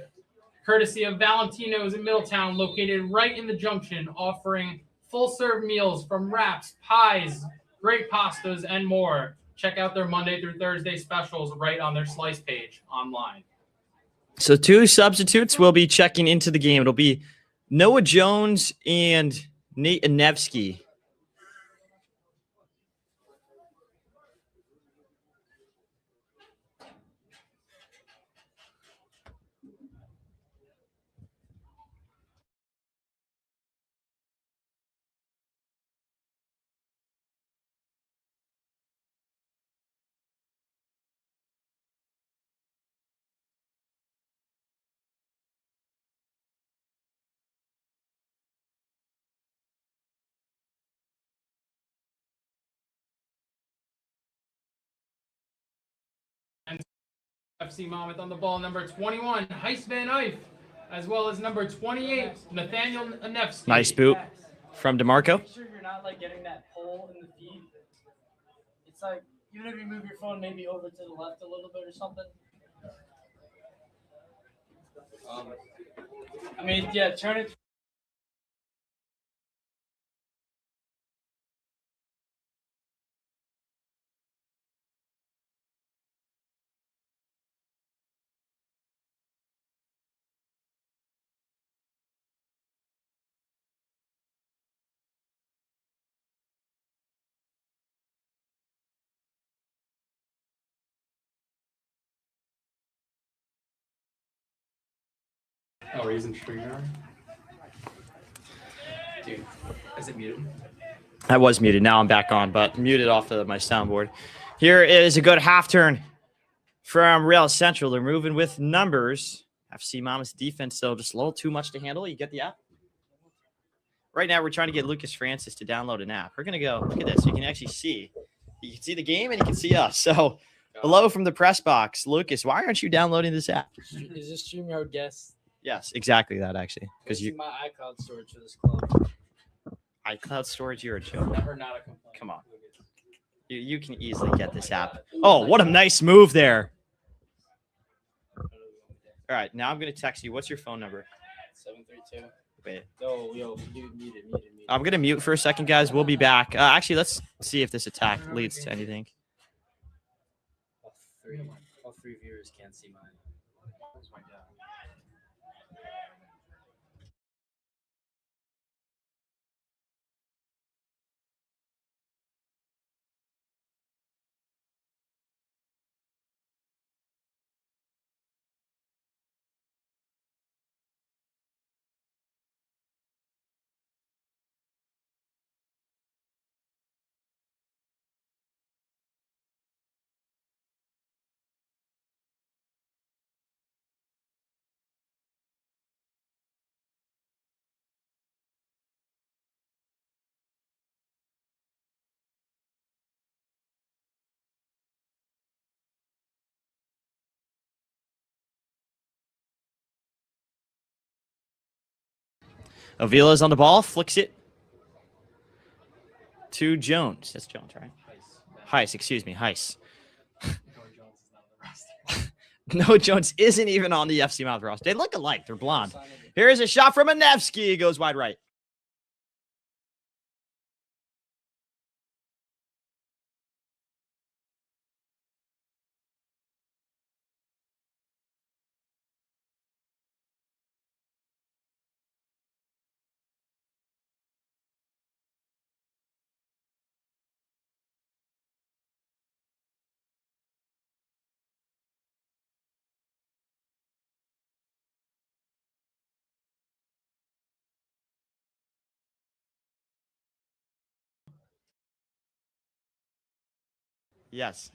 courtesy of Valentino's in Middletown, located right in the junction, offering full-serve meals from wraps, pies, great pastas, and more. Check out their Monday through Thursday specials right on their slice page online. So 2 substitutes will be checking into the game. It'll be Noah Jones and Nate Anevsky. FC Monmouth on the ball, number 21, Heist Van Eyck, as well as number 28, Nathaniel Anefsky. Nice boot from DeMarco. Make sure you're not like getting that pull in the feet. It's like even if you move your phone maybe over to the left a little bit or something. I mean, yeah, turn it. Oh, we're using StreamYard? Dude, is it muted? I was muted. Now I'm back on, but muted off of my soundboard. Here is a good half turn from Real Central. They're moving with numbers. FC Monmouth's defense, though, just a little too much to handle. You get the app? Right now, we're trying to get Lucas Francis to download an app. We're going to go, look at this. You can actually see. You can see the game and you can see us. So, hello from the press box. Lucas, why aren't you downloading this app? Is this StreamYard guest? Yes, exactly that, actually. Because you my iCloud storage for this club. iCloud storage, you're a joke. Never not a complaint. Come on. You can easily get this app. Oh, what a nice move there. All right, now I'm going to text you. What's your phone number? 732. Wait. Yo, mute it. I'm going to mute for a second, guys. We'll be back. Actually, let's see if this attack leads to anything. All three viewers can't see mine. Avila's on the ball, flicks it to Jones. That's Jones, right? Heist, excuse me, Heist. No, Jones isn't even on the FC Monmouth roster. They look alike. They're blonde. Here's a shot from Anefsky. Goes wide right. Yes.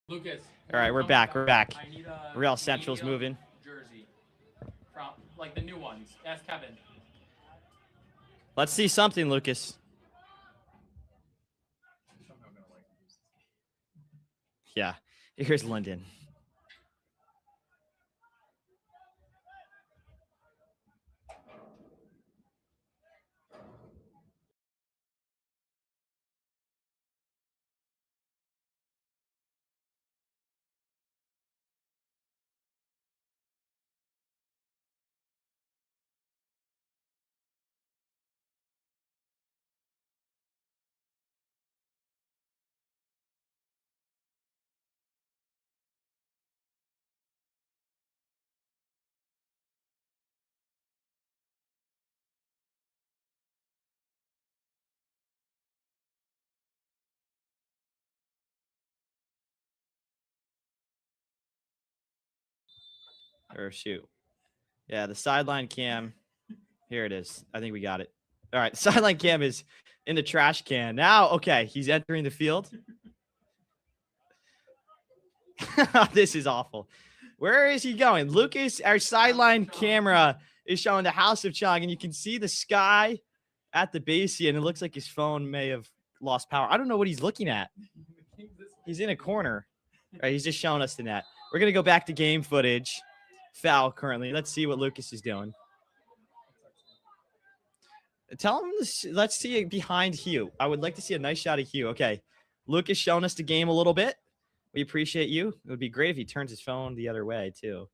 Lucas. All right, we're back. We're back. I need a Real Central's medium moving. jersey from like the new ones. Ask Kevin. Let's see something, Lucas. Yeah. Here's Lyndon. Or shoot. Yeah, the sideline cam. Here it is. I think we got it. All right. The sideline cam is in the trash can. Now, okay, he's entering the field. This is awful. Where is he going? Lucas, our sideline camera is showing the House of Chong, and you can see the sky at the base here, and it looks like his phone may have lost power. I don't know what he's looking at. He's in a corner. All right, he's just showing us the net. We're going to go back to game footage. Foul currently. Let's see what Lucas is doing. Tell him, let's see it behind Hugh. I would like to see a nice shot of Hugh. Okay. Lucas showing us the game a little bit. We appreciate you. It would be great if he turns his phone the other way, too.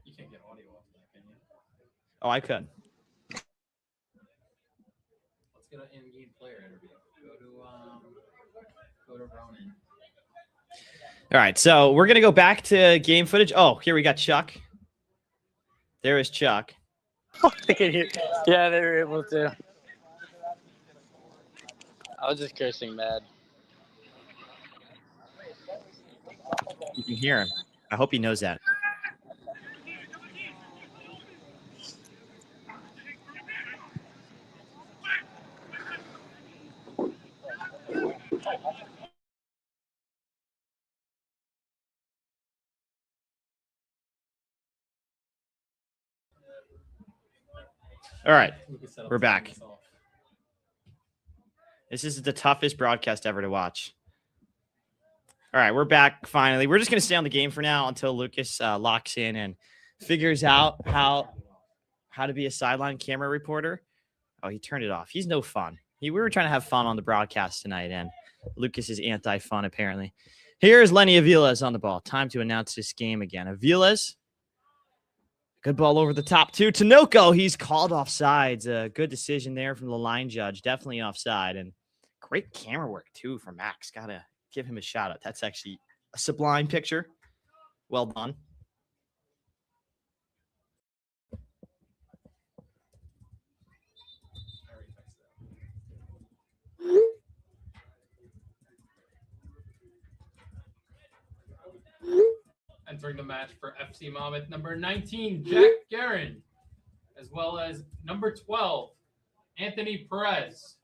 You can't get audio off that, can you? Oh, I could. Let's get an in-game player interview. Go to Ronan. All right, so we're going to go back to game footage. Oh, here we got Chuck. There is Chuck. Yeah, they were able to. I was just cursing mad. You can hear him. I hope he knows that. All right, we're back. This is the toughest broadcast ever to watch. All right, we're back finally. We're just going to stay on the game for now until Lucas locks in and figures out how to be a sideline camera reporter. Oh, he turned it off. He's no fun. We were trying to have fun on the broadcast tonight, and Lucas is anti-fun, apparently. Here's Lenny Aviles on the ball. Time to announce this game again. Aviles. Good ball over the top, too. Tinoco, he's called offsides. A good decision there from the line judge. Definitely offside. And great camera work, too, from Max. Got to give him a shout out. That's actually a sublime picture. Well done. Entering the match for FC Monmouth, number 19, Jack Guerin, as well as number 12, Anthony Perez.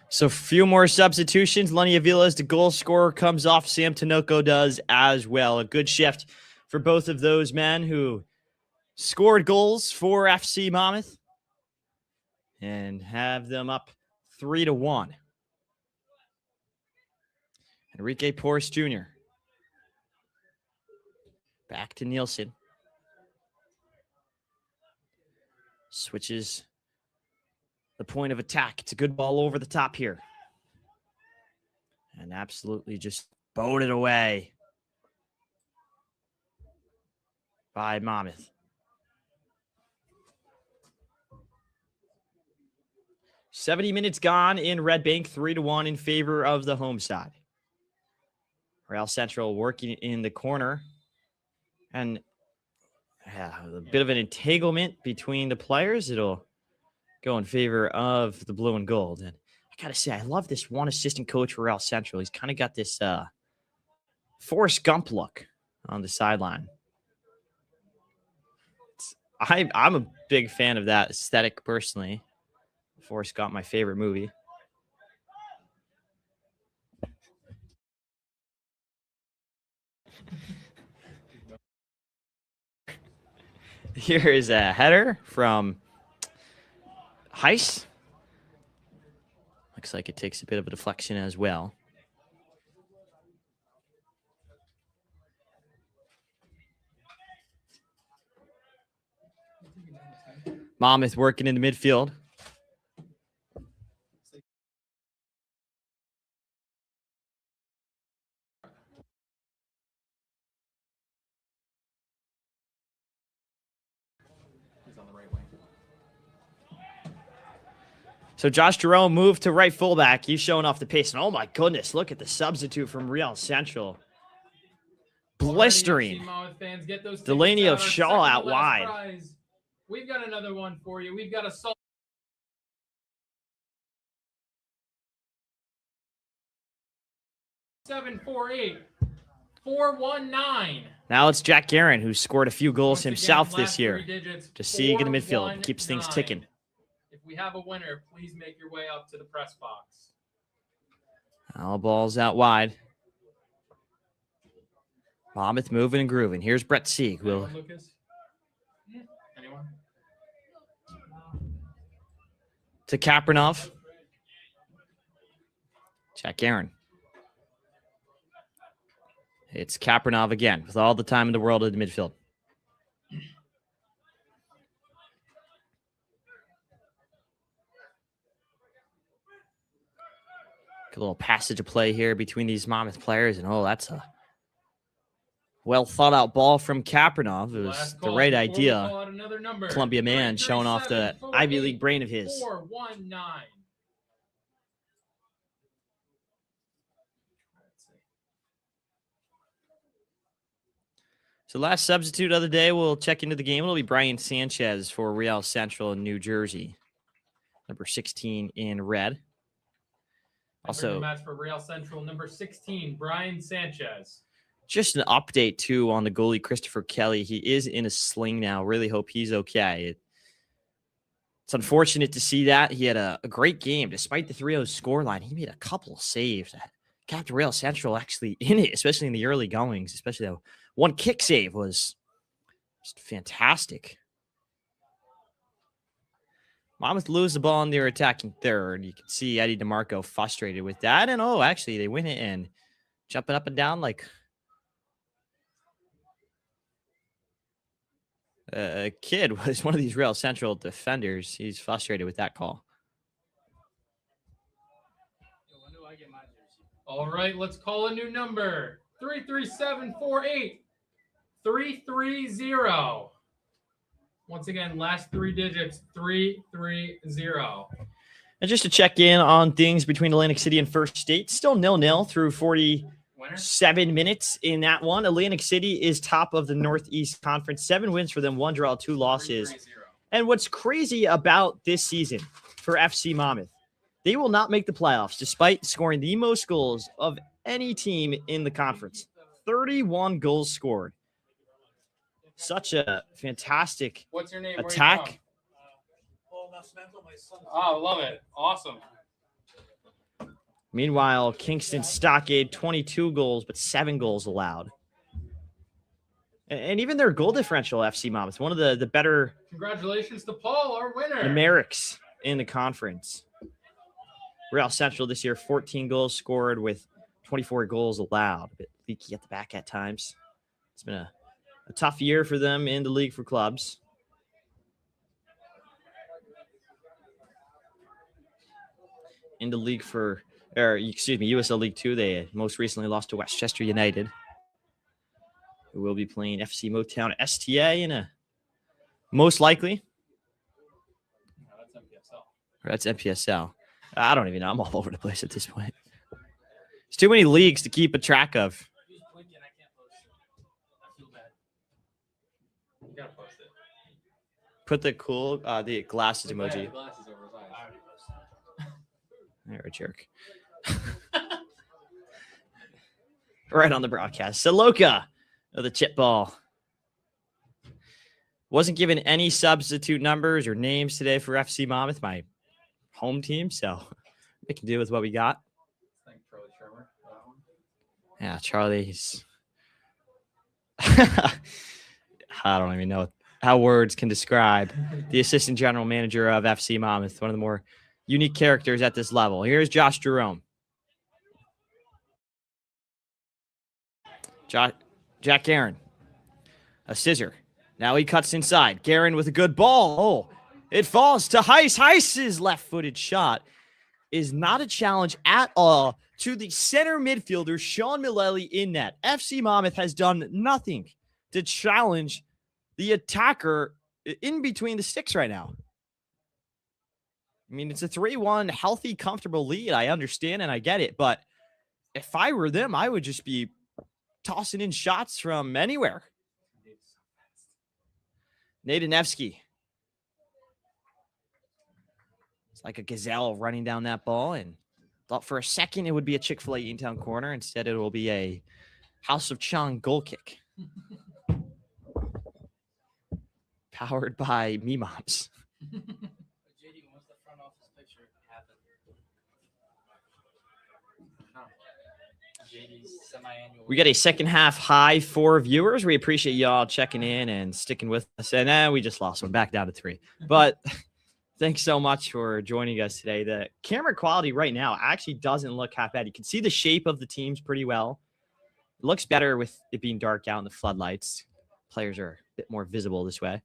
So a few more substitutions. Lenny Aviles, the goal scorer, comes off. Sam Tinoco does as well. A good shift for both of those men who scored goals for FC Monmouth and have them up 3-1. Enrique Porras Jr. Back to Nielsen. Switches the point of attack. It's a good ball over the top here. And absolutely just bowed it away by Monmouth. 70 minutes gone in Red Bank, 3-1 in favor of the home side. Real Central working in the corner. And a bit of an entanglement between the players. It'll go in favor of the blue and gold. And I got to say, I love this one assistant coach for Real Central. He's kind of got this Forrest Gump look on the sideline. I'm a big fan of that aesthetic personally. Forrest Gump, my favorite movie. Here is a header from Heiss. Looks like it takes a bit of a deflection as well. Monmouth working in the midfield. So Josh Jerome moved to right fullback. He's showing off the pace. And oh my goodness, look at the substitute from Real Central. Blistering. Delaney of Shaw out wide. Prize. We've got another one for you. We've got a salt 748. 419. Now it's Jack Guerin, who scored a few goals Once again, himself last this year. three digits, Just seeing in the midfield. 419. Keeps things ticking. If we have a winner, please make your way up to the press box. All balls out wide. Monmouth moving and grooving. Here's Brett Sieg. Anyone, Lucas? Anyone? To Kapranov. Jack Guerin. It's Kapranov again with all the time in the world in the midfield. Good little passage of play here between these Monmouth players. And, that's a well thought out ball from Kapranov. It was the right idea. Columbia man showing off the Ivy League brain of his. 419. So last substitute of the day, we'll check into the game. It'll be Brian Sanchez for Real Central in New Jersey. Number 16 in red. Also, match for Real Central, number 16, Brian Sanchez. Just an update, too, on the goalie, Christopher Kelly. He is in a sling now. Really hope he's okay. It's unfortunate to see that. He had a great game. Despite the 3-0 scoreline, he made a couple of saves that kept Real Central actually in it, especially in the early goings. Especially that one kick save was just fantastic. Monmouth lose the ball in their attacking third. You can see Eddie DeMarco frustrated with that. And, actually, they win it and jumping up and down like a kid was one of these Real Central defenders. He's frustrated with that call. All right, let's call a new number. 33748 330. Once again, last three digits, 330. And just to check in on things between Atlantic City and First State, still 0-0 through 47 minutes in that one. Atlantic City is top of the Northeast Conference. 7 wins for them, 1 draw, 2 losses. And what's crazy about this season for FC Monmouth, they will not make the playoffs despite scoring the most goals of any team in the conference. 31 goals scored. Such a fantastic attack. Oh, love it. Awesome. Meanwhile, Kingston Stockade, 22 goals, but 7 goals allowed. And even their goal differential, FC Monmouth, one of the better. Congratulations to Paul, our winner. Numerics in the conference. Real Central this year, 14 goals scored with 24 goals allowed. A bit leaky at the back at times. It's been a tough year for them in the league for clubs. In the league USL League 2, they most recently lost to Westchester United, who will be playing FC Motown STA in a most likely. That's MPSL. I don't even know. I'm all over the place at this point. There's too many leagues to keep a track of. Put the the glasses emoji. You're a jerk. Right on the broadcast. Saloka of the chip ball. Wasn't given any substitute numbers or names today for FC Monmouth, my home team, so we can deal with what we got. Yeah, Charlie's. I don't even know how words can describe the assistant general manager of FC Monmouth, one of the more unique characters at this level. Here's Josh Jerome. Jack Guerin. A scissor. Now he cuts inside. Guerin with a good ball. Oh, it falls to Heiss. Heiss's left-footed shot is not a challenge at all to the center midfielder, Sean Millelli, in net. FC Monmouth has done nothing to challenge the attacker in between the sticks right now. I mean, it's a 3-1 healthy, comfortable lead. I understand and I get it. But if I were them, I would just be tossing in shots from anywhere. Nadanevsky. It's like a gazelle running down that ball, and thought for a second it would be a Chick-fil-A Eatontown corner. Instead, it will be a House of Chong goal kick. Powered by Me Moms. JD, once the front office picture happened. JD's semi-annual. We got a second half high for viewers. We appreciate y'all checking in and sticking with us. And then we just lost one, back down to 3. But thanks so much for joining us today. The camera quality right now actually doesn't look half bad. You can see the shape of the teams pretty well. It looks better with it being dark out in the floodlights. Players are a bit more visible this way.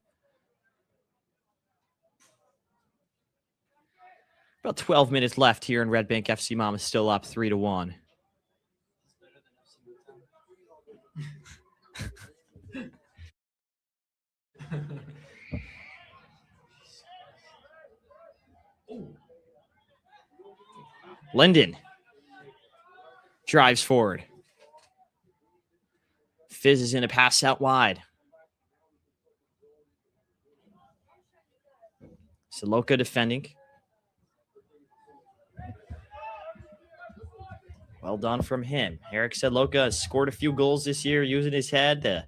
About 12 minutes left here, and Red Bank FC Mom is still up 3-1. Linden drives forward. Fizz is in a pass out wide. Saloka defending. Well done from him. Eric Saloka has scored a few goals this year using his head. The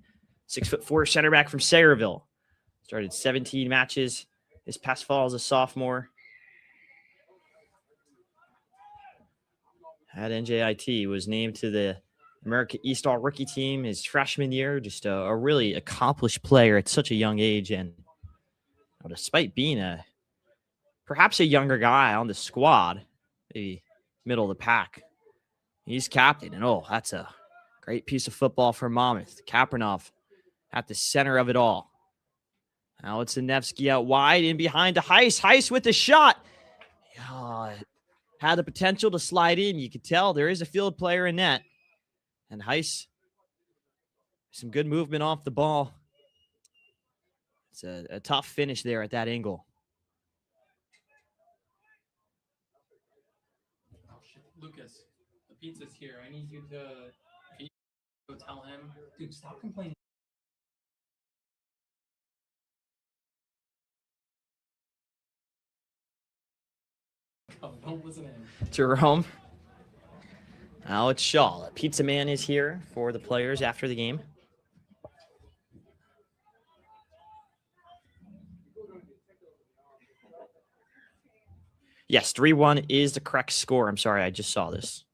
6'4" center back from Sayreville. Started 17 matches this past fall as a sophomore. At NJIT, was named to the America East All-Rookie team his freshman year. Just a really accomplished player at such a young age. And despite being perhaps a younger guy on the squad, maybe middle of the pack, he's captain. And that's a great piece of football for Monmouth. Kapranov at the center of it all. Now it's Nevsky out wide in behind to Heiss. Heiss with the shot. Had the potential to slide in. You could tell there is a field player in net. And Heiss, some good movement off the ball. It's a tough finish there at that angle. Lucas, the pizza's here. I need you to go tell him. Dude, stop complaining. Oh, don't listen to him. Jerome. Now it's Shaw. The pizza man is here for the players after the game. Yes, 3-1 is the correct score. I'm sorry, I just saw this.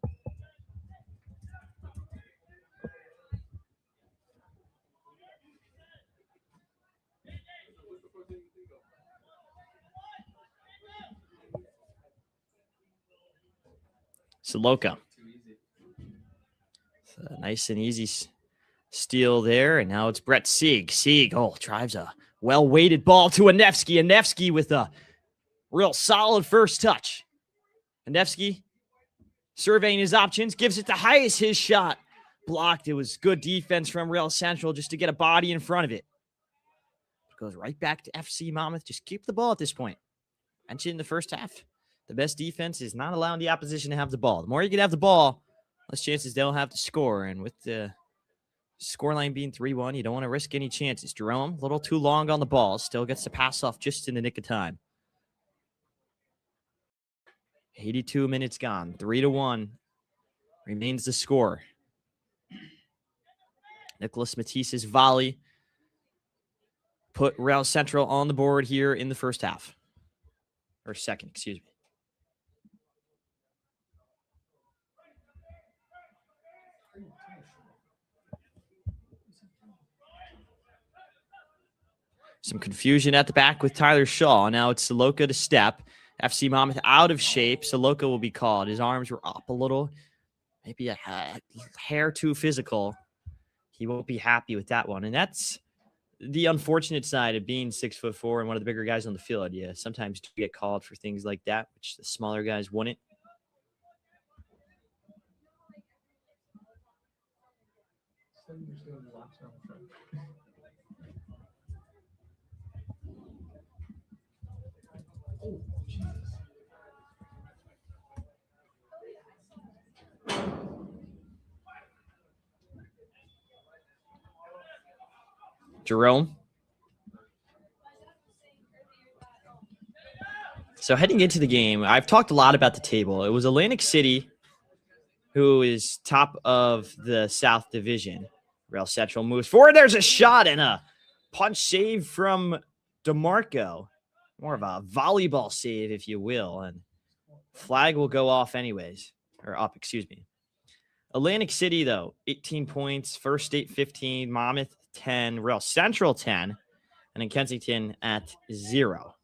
Saloka. Nice and easy steal there. And now it's Brett Sieg. Sieg, drives a well-weighted ball to Anevsky. Anevsky with a real solid first touch. Anevsky surveying his options, gives it to Heiss. His shot blocked. It was good defense from Real Central just to get a body in front of it. It goes right back to FC Monmouth. Just keep the ball at this point. Mentioned in the first half, the best defense is not allowing the opposition to have the ball. The more you can have the ball, less chances they'll have to score. And with the scoreline being 3-1, you don't want to risk any chances. Jerome, a little too long on the ball, still gets the pass off just in the nick of time. 82 minutes gone. 3-1 remains the score. Nicholas Matisse's volley put Real Central on the board here in the first half. Or second, excuse me. Some confusion at the back with Tyler Shaw. Now it's Saloka to step. FC Monmouth out of shape. Saloka will be called. His arms were up a little. Maybe a hair too physical. He won't be happy with that one. And that's the unfortunate side of being 6'4" and one of the bigger guys on the field. Yeah, sometimes you get called for things like that, which the smaller guys wouldn't. Oh, Jesus. Jerome. So heading into the game, I've talked a lot about the table. It was Atlantic City who is top of the South Division. Real Central moves forward. There's a shot and a punch save from DeMarco. More of a volleyball save, if you will. And flag will go off anyways. Or up, excuse me. Atlantic City, though, 18 points. First State, 15. Monmouth, 10. Real Central, 10. And then Kensington at 0.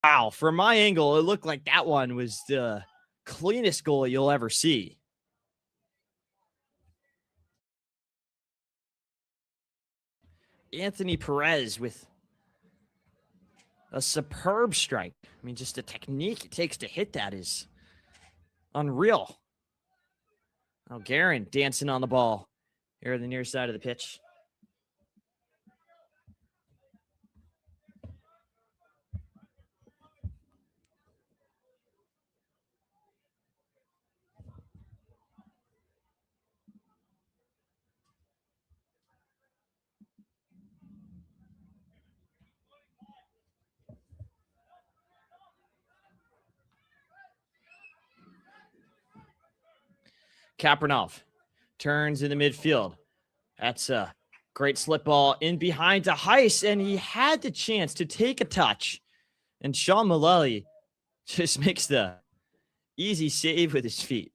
Wow, from my angle, it looked like that one was the cleanest goal you'll ever see. Anthony Perez with a superb strike. I mean, just the technique it takes to hit that is unreal. Oh, Guerin dancing on the ball here at the near side of the pitch. Kapranov turns in the midfield. That's a great slip ball in behind to Heiss, and he had the chance to take a touch. And Sean Mullally just makes the easy save with his feet.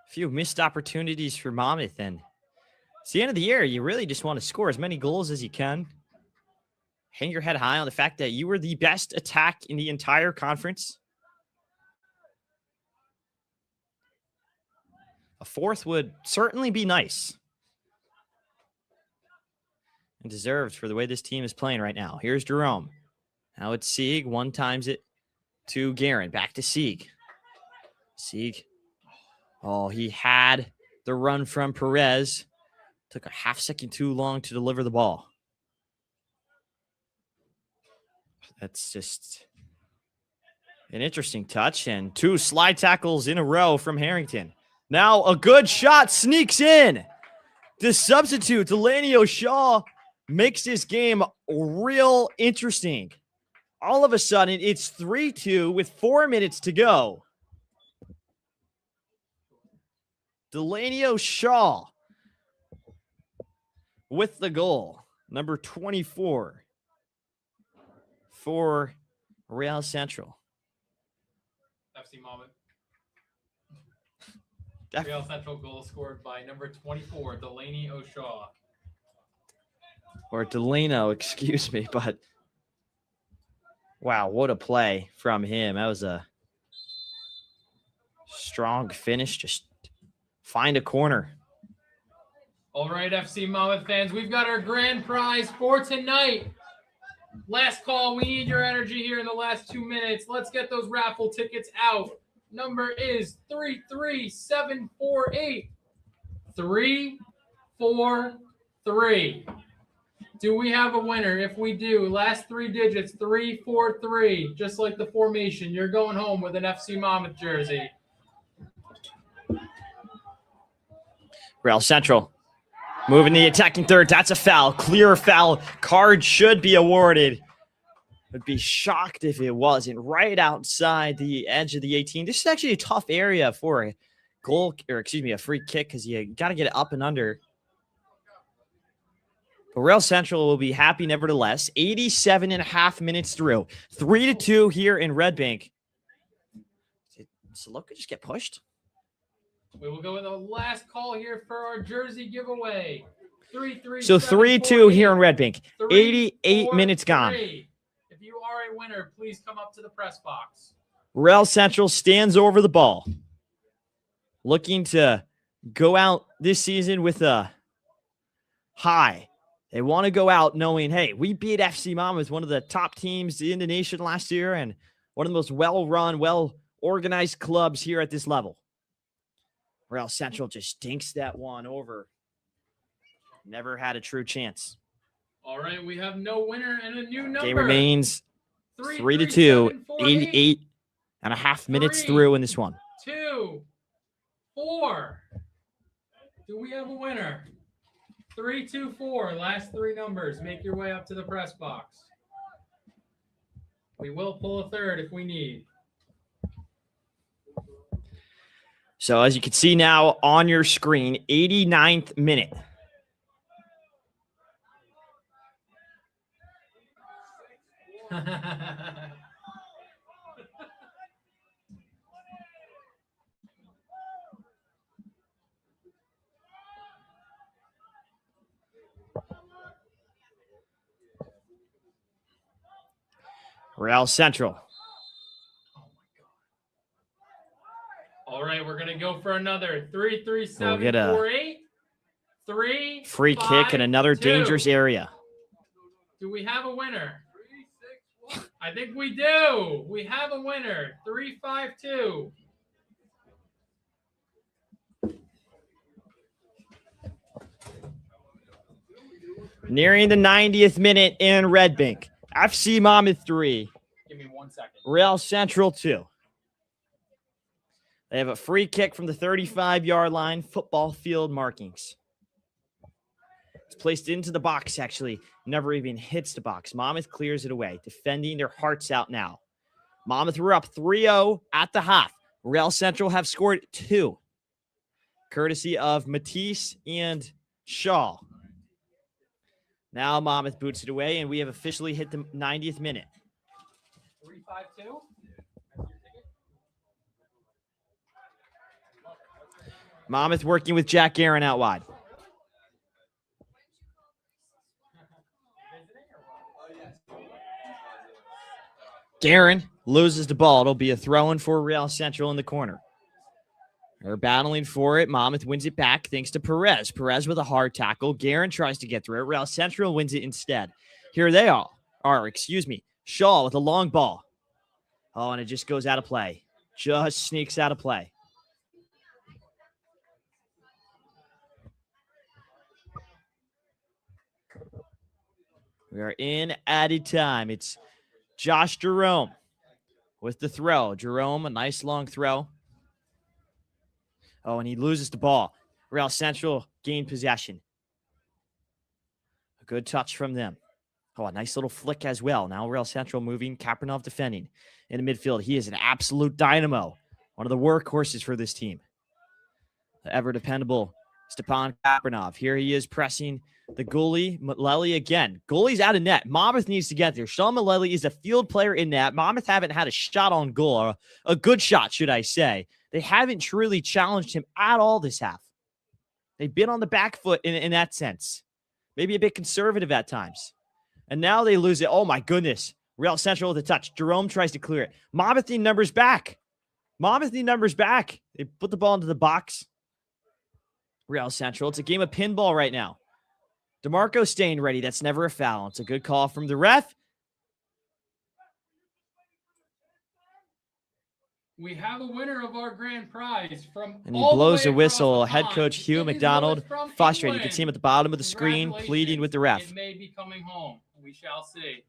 A few missed opportunities for Monmouth, and it's the end of the year. You really just want to score as many goals as you can. Hang your head high on the fact that you were the best attack in the entire conference. A fourth would certainly be nice. And deserved for the way this team is playing right now. Here's Jerome. Now it's Sieg. One times it to Guerin. Back to Sieg. Sieg. Oh, he had the run from Perez. Took a half second too long to deliver the ball. That's just an interesting touch. And 2 slide tackles in a row from Harrington. Now a good shot sneaks in. The substitute, Delaney O'Shaw, makes this game real interesting. All of a sudden, it's 3-2 with 4 minutes to go. Delaney O'Shaw with the goal. Number 24 for Real Central. FC Monmouth. Real Central goal scored by number 24, Delaney O'Shaw. Or Delano, excuse me, but wow, what a play from him. That was a strong finish. Just find a corner. All right, FC Monmouth fans, we've got our grand prize for tonight. Last call. We need your energy here in the last 2 minutes. Let's get those raffle tickets out. Number is 33748. 343. Do we have a winner? If we do, last 3 digits, 343. Just like the formation, you're going home with an FC Monmouth jersey. Real Central moving the attacking third. That's a foul. Clear foul. Card should be awarded. I'd be shocked if it wasn't. Right outside the edge of the 18. This is actually a tough area for a goal, or excuse me, a free kick, because you got to get it up and under. But Real Central will be happy nevertheless. 87.5 minutes through. 3-2 here in Red Bank. Did Saloka just get pushed? We will go with the last call here for our jersey giveaway. 3-3. So 3-2 here in Red Bank. 88 minutes gone. If you are a winner, please come up to the press box. Real Central stands over the ball. Looking to go out this season with a high. They want to go out knowing, hey, we beat FC Monmouth, one of the top teams in the nation last year, and one of the most well-run, organized clubs here at this level. Real Central just dinks that one over. Never had a true chance. All right, we have no winner and a new number. Game remains 3-2, 3-3-7-4-8. 88.5 minutes through in this one. 2, 4. Do we have a winner? 3, 2, 4. Last 3 numbers. Make your way up to the press box. We will pull a third if we need. So as you can see now on your screen, 89th minute. Real Central. All right, we're gonna go for another 3, 3, 7, We'll get a 4, 8. 3 free 5, kick in another 2. dangerous area. Do we have a winner? I think we do. We have a winner. 3, 5, 2. Nearing the 90th minute in Red Bank. FC Monmouth 3. Give me 1 second. Real Central 2. They have a free kick from the 35-yard line, football field markings. It's placed into the box, actually. Never even hits the box. Monmouth clears it away, defending their hearts out now. Monmouth were up 3-0 at the half. Real Central have scored 2, courtesy of Matisse and Shaw. Now Monmouth boots it away, and we have officially hit the 90th minute. 3, 5, 2. Monmouth working with Jack Aaron out wide. Guerin loses the ball. It'll be a throw-in for Real Central in the corner. They're battling for it. Monmouth wins it back thanks to Perez. Perez with a hard tackle. Guerin tries to get through it. Real Central wins it instead. Here they are. Shaw with a long ball. Oh, and it just goes out of play. Just sneaks out of play. We are in added time. It's Josh Jerome with the throw. Jerome, a nice long throw. Oh, and he loses the ball. Real Central gained possession. A good touch from them. Oh, a nice little flick as well. Now Real Central moving. Kapranov defending. In the midfield, he is an absolute dynamo. One of the workhorses for this team. The ever-dependable Stepan Kapranov. Here he is pressing the goalie, Mullally again. Goalie's out of net. Monmouth needs to get there. Sean Mullally is a field player in net. Monmouth haven't had a shot on goal, or a good shot, should I say. They haven't truly challenged him at all this half. They've been on the back foot in that sense. Maybe a bit conservative at times. And now they lose it. Oh, my goodness. Real Central with a touch. Jerome tries to clear it. Monmouth need numbers back. They put the ball into the box. Real Central. It's a game of pinball right now. DeMarco staying ready. That's never a foul. It's a good call from the ref. We have a winner of our grand prize from. And he blows a whistle. Head coach Hugh McDonald, frustrated. You can see him at the bottom of the screen, pleading with the ref. It may be coming home. We shall see.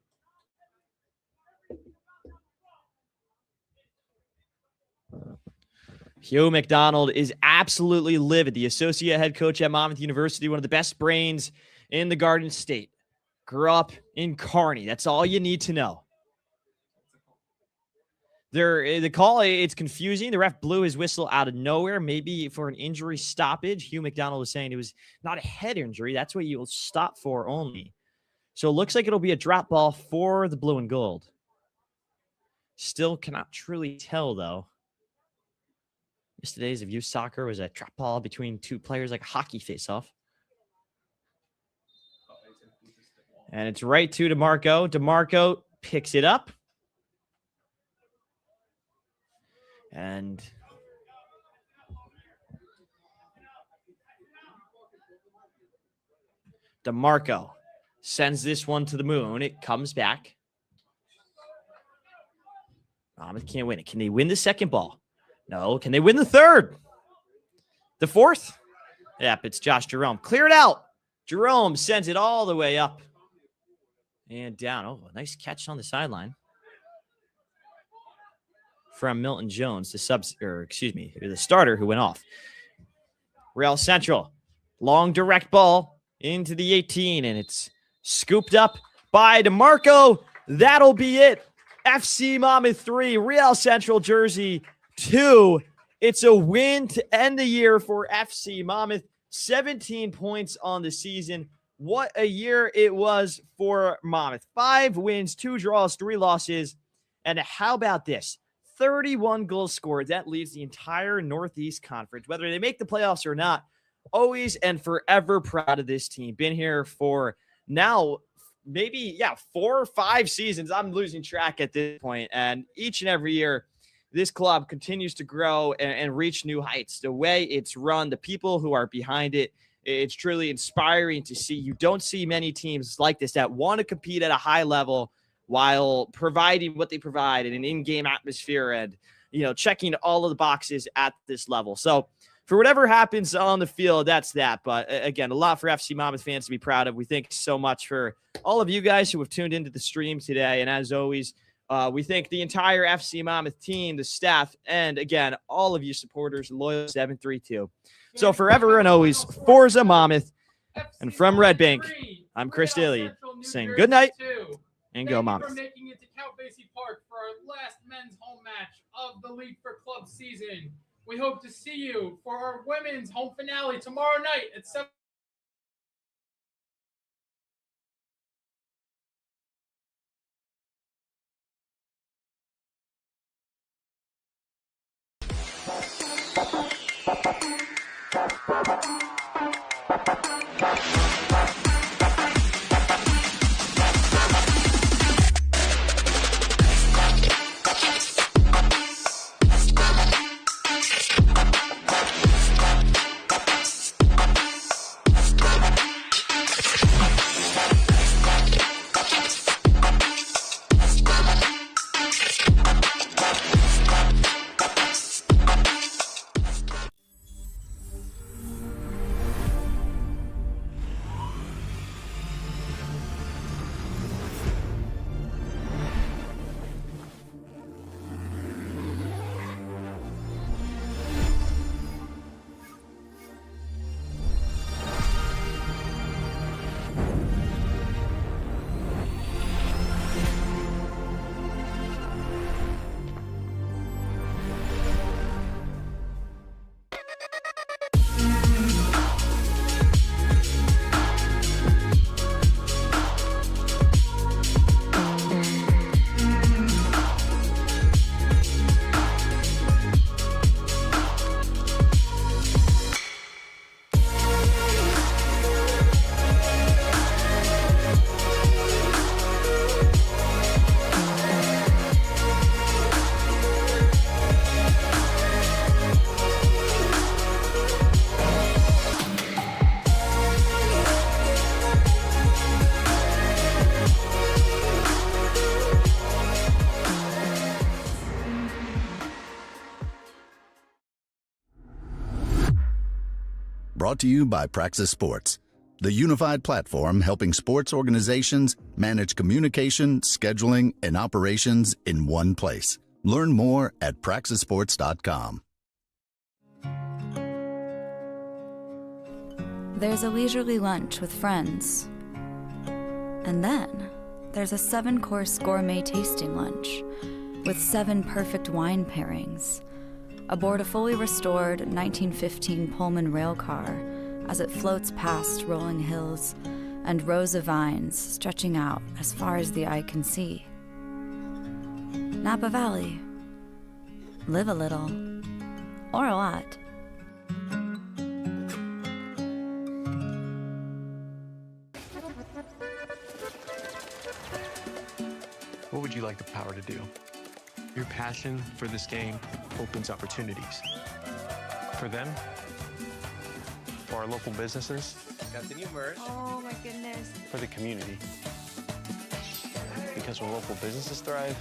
Hugh McDonald is absolutely livid. The associate head coach at Monmouth University, one of the best brains in the Garden State. Grew up in Kearney. That's all you need to know. The call, it's confusing. The ref blew his whistle out of nowhere, maybe for an injury stoppage. Hugh McDonald was saying it was not a head injury. That's what you'll stop for only. So it looks like it'll be a drop ball for the blue and gold. Still cannot truly tell, though. Yesterday's of youth soccer was a drop ball between two players, like a hockey face-off. And it's right to DeMarco. DeMarco picks it up. And DeMarco sends this one to the moon. It comes back. Monmouth can't win it. Can they win the second ball? No. Can they win the third? The fourth? Yep, it's Josh Jerome. Clear it out. Jerome sends it all the way up and down. Oh, a nice catch on the sideline from Milton Jones, the starter who went off. Real Central, long direct ball into the 18, and it's scooped up by DeMarco. That'll be it. FC Monmouth 3, Real Central Jersey 2. It's a win to end the year for FC Monmouth. 17 points on the season. What a year it was for Monmouth. 5 wins, 2 draws, 3 losses. And how about this? 31 goals scored. That leads the entire Northeast Conference, whether they make the playoffs or not. Always and forever proud of this team. Been here for now maybe 4 or 5 seasons. I'm losing track at this point. And each and every year, this club continues to grow and reach new heights. The way it's run, the people who are behind it, it's truly inspiring to see. You don't see many teams like this that want to compete at a high level while providing what they provide in an in-game atmosphere and, checking all of the boxes at this level. So for whatever happens on the field, that's that. But again, a lot for FC Monmouth fans to be proud of. We thank so much for all of you guys who have tuned into the stream today. And as always, we thank the entire FC Monmouth team, the staff, and again, all of you supporters, loyal 732. So forever and always, Forza Monmouth. And from Red Bank, I'm Chris Daly saying good night and go Monmouth. Thank you for making it to Count Basie Park for our last men's home match of the League for Club season. We hope to see you for our women's home finale tomorrow night at 7. Brought to you by Praxis Sports, the unified platform helping sports organizations manage communication, scheduling, and operations in one place. Learn more at praxisports.com. There's a leisurely lunch with friends. And then there's a 7-course gourmet tasting lunch with 7 perfect wine pairings aboard a fully restored 1915 Pullman rail car as it floats past rolling hills and rows of vines stretching out as far as the eye can see. Napa Valley. Live a little, or a lot. What would you like the power to do? Your passion for this game opens opportunities. For them, for our local businesses, Continue MERS. Oh my goodness. for the community. Because when local businesses thrive,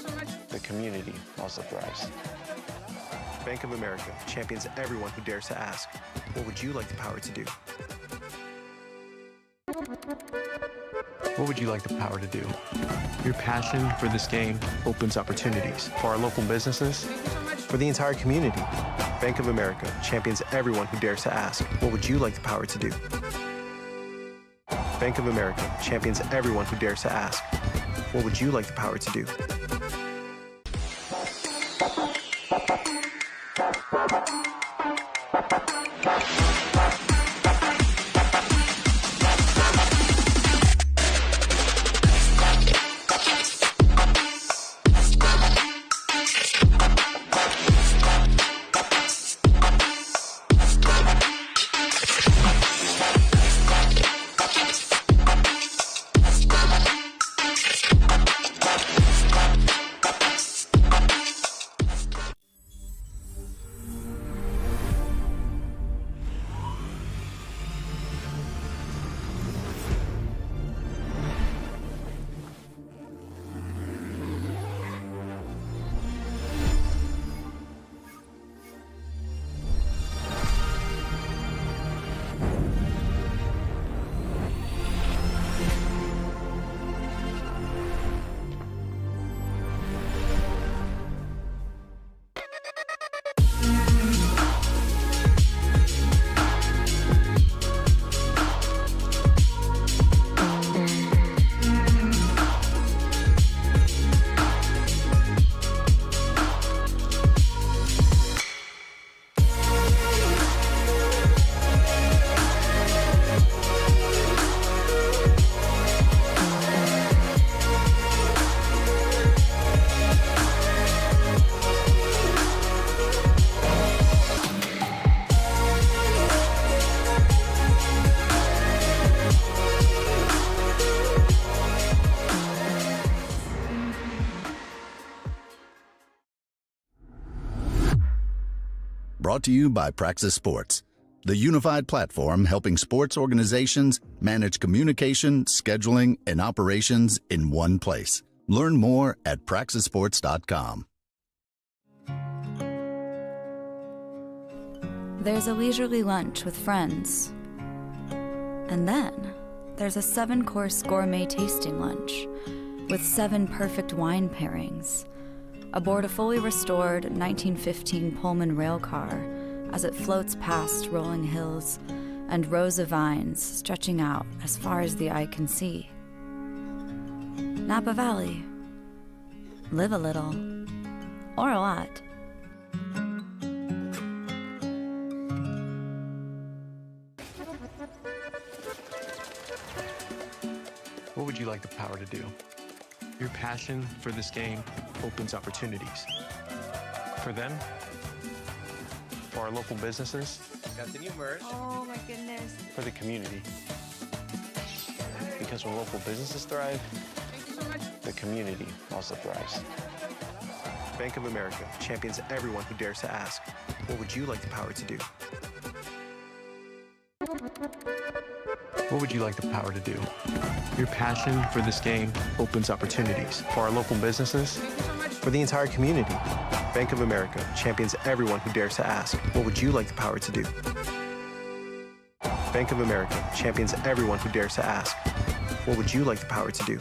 so much. The community also thrives. Bank of America champions everyone who dares to ask, what would you like the power to do? What would you like the power to do? Your passion for this game opens opportunities for our local businesses, for the entire community. Bank of America champions everyone who dares to ask, what would you like the power to do? Bank of America champions everyone who dares to ask, what would you like the power to do? Brought to you by Praxis Sports, the unified platform helping sports organizations manage communication, scheduling, and operations in one place. Learn more at praxisports.com. There's a leisurely lunch with friends. And then there's a 7-course gourmet tasting lunch with 7 perfect wine pairings aboard a fully restored 1915 Pullman rail car as it floats past rolling hills and rows of vines stretching out as far as the eye can see. Napa Valley. Live a little, or a lot. What would you like the power to do? Your passion for this game opens opportunities. For them, for our local businesses, Got the new merch. Oh my goodness. for the community. Because when local businesses thrive, Thank you so much. the community also thrives. Bank of America champions everyone who dares to ask, what would you like the power to do? What would you like the power to do? Your passion for this game opens opportunities for our local businesses, Thank you so much. for the entire community. Bank of America champions everyone who dares to ask, what would you like the power to do? Bank of America champions everyone who dares to ask, what would you like the power to do?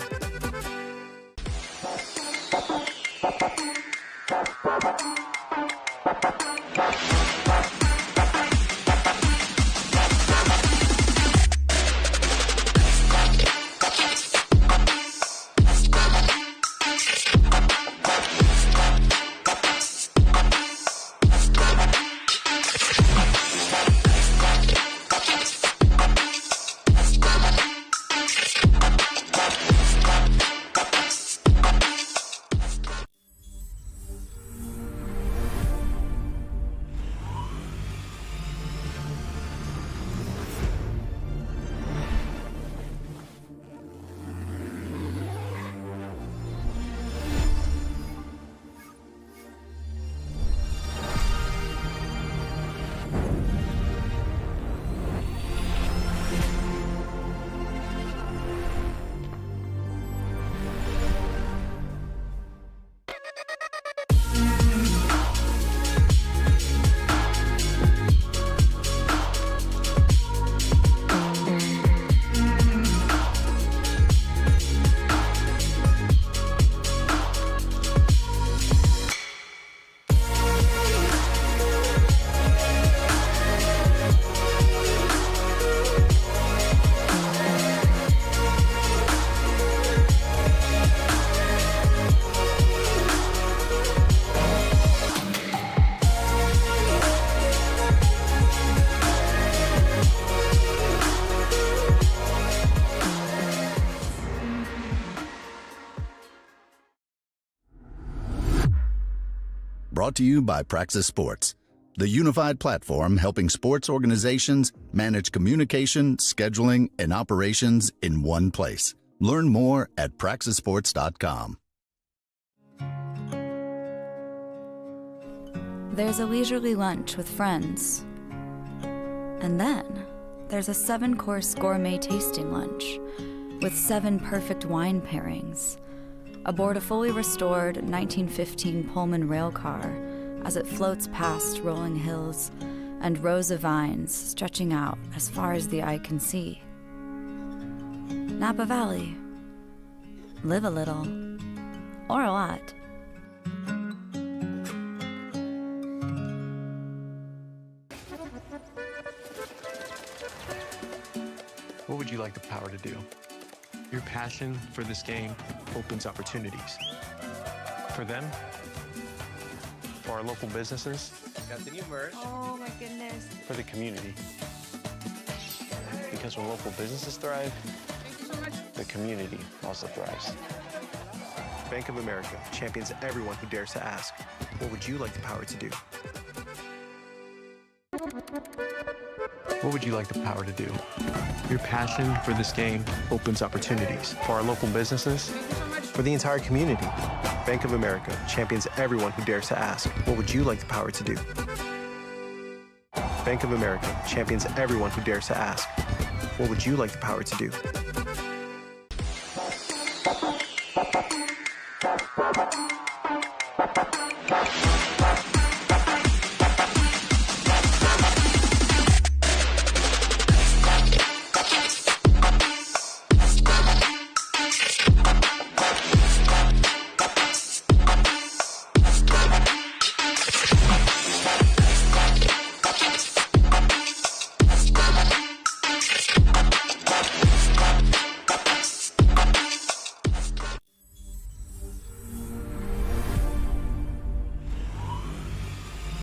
Brought to you by Praxis Sports, the unified platform helping sports organizations manage communication, scheduling, and operations in one place. Learn more at praxisports.com. There's a leisurely lunch with friends. And then there's a 7-course gourmet tasting lunch with 7 perfect wine pairings aboard a fully restored 1915 Pullman rail car as it floats past rolling hills and rows of vines stretching out as far as the eye can see. Napa Valley. Live a little, or a lot. What would you like the power to do? Your passion for this game opens opportunities. For them, for our local businesses, Got the new merch. Oh my goodness. for the community. Because when local businesses thrive, Thank you so much. the community also thrives. Bank of America champions everyone who dares to ask, what would you like the power to do? What would you like the power to do? Your passion for this game opens opportunities for our local businesses, Thank you so much. for the entire community. Bank of America champions everyone who dares to ask, what would you like the power to do? Bank of America champions everyone who dares to ask, what would you like the power to do?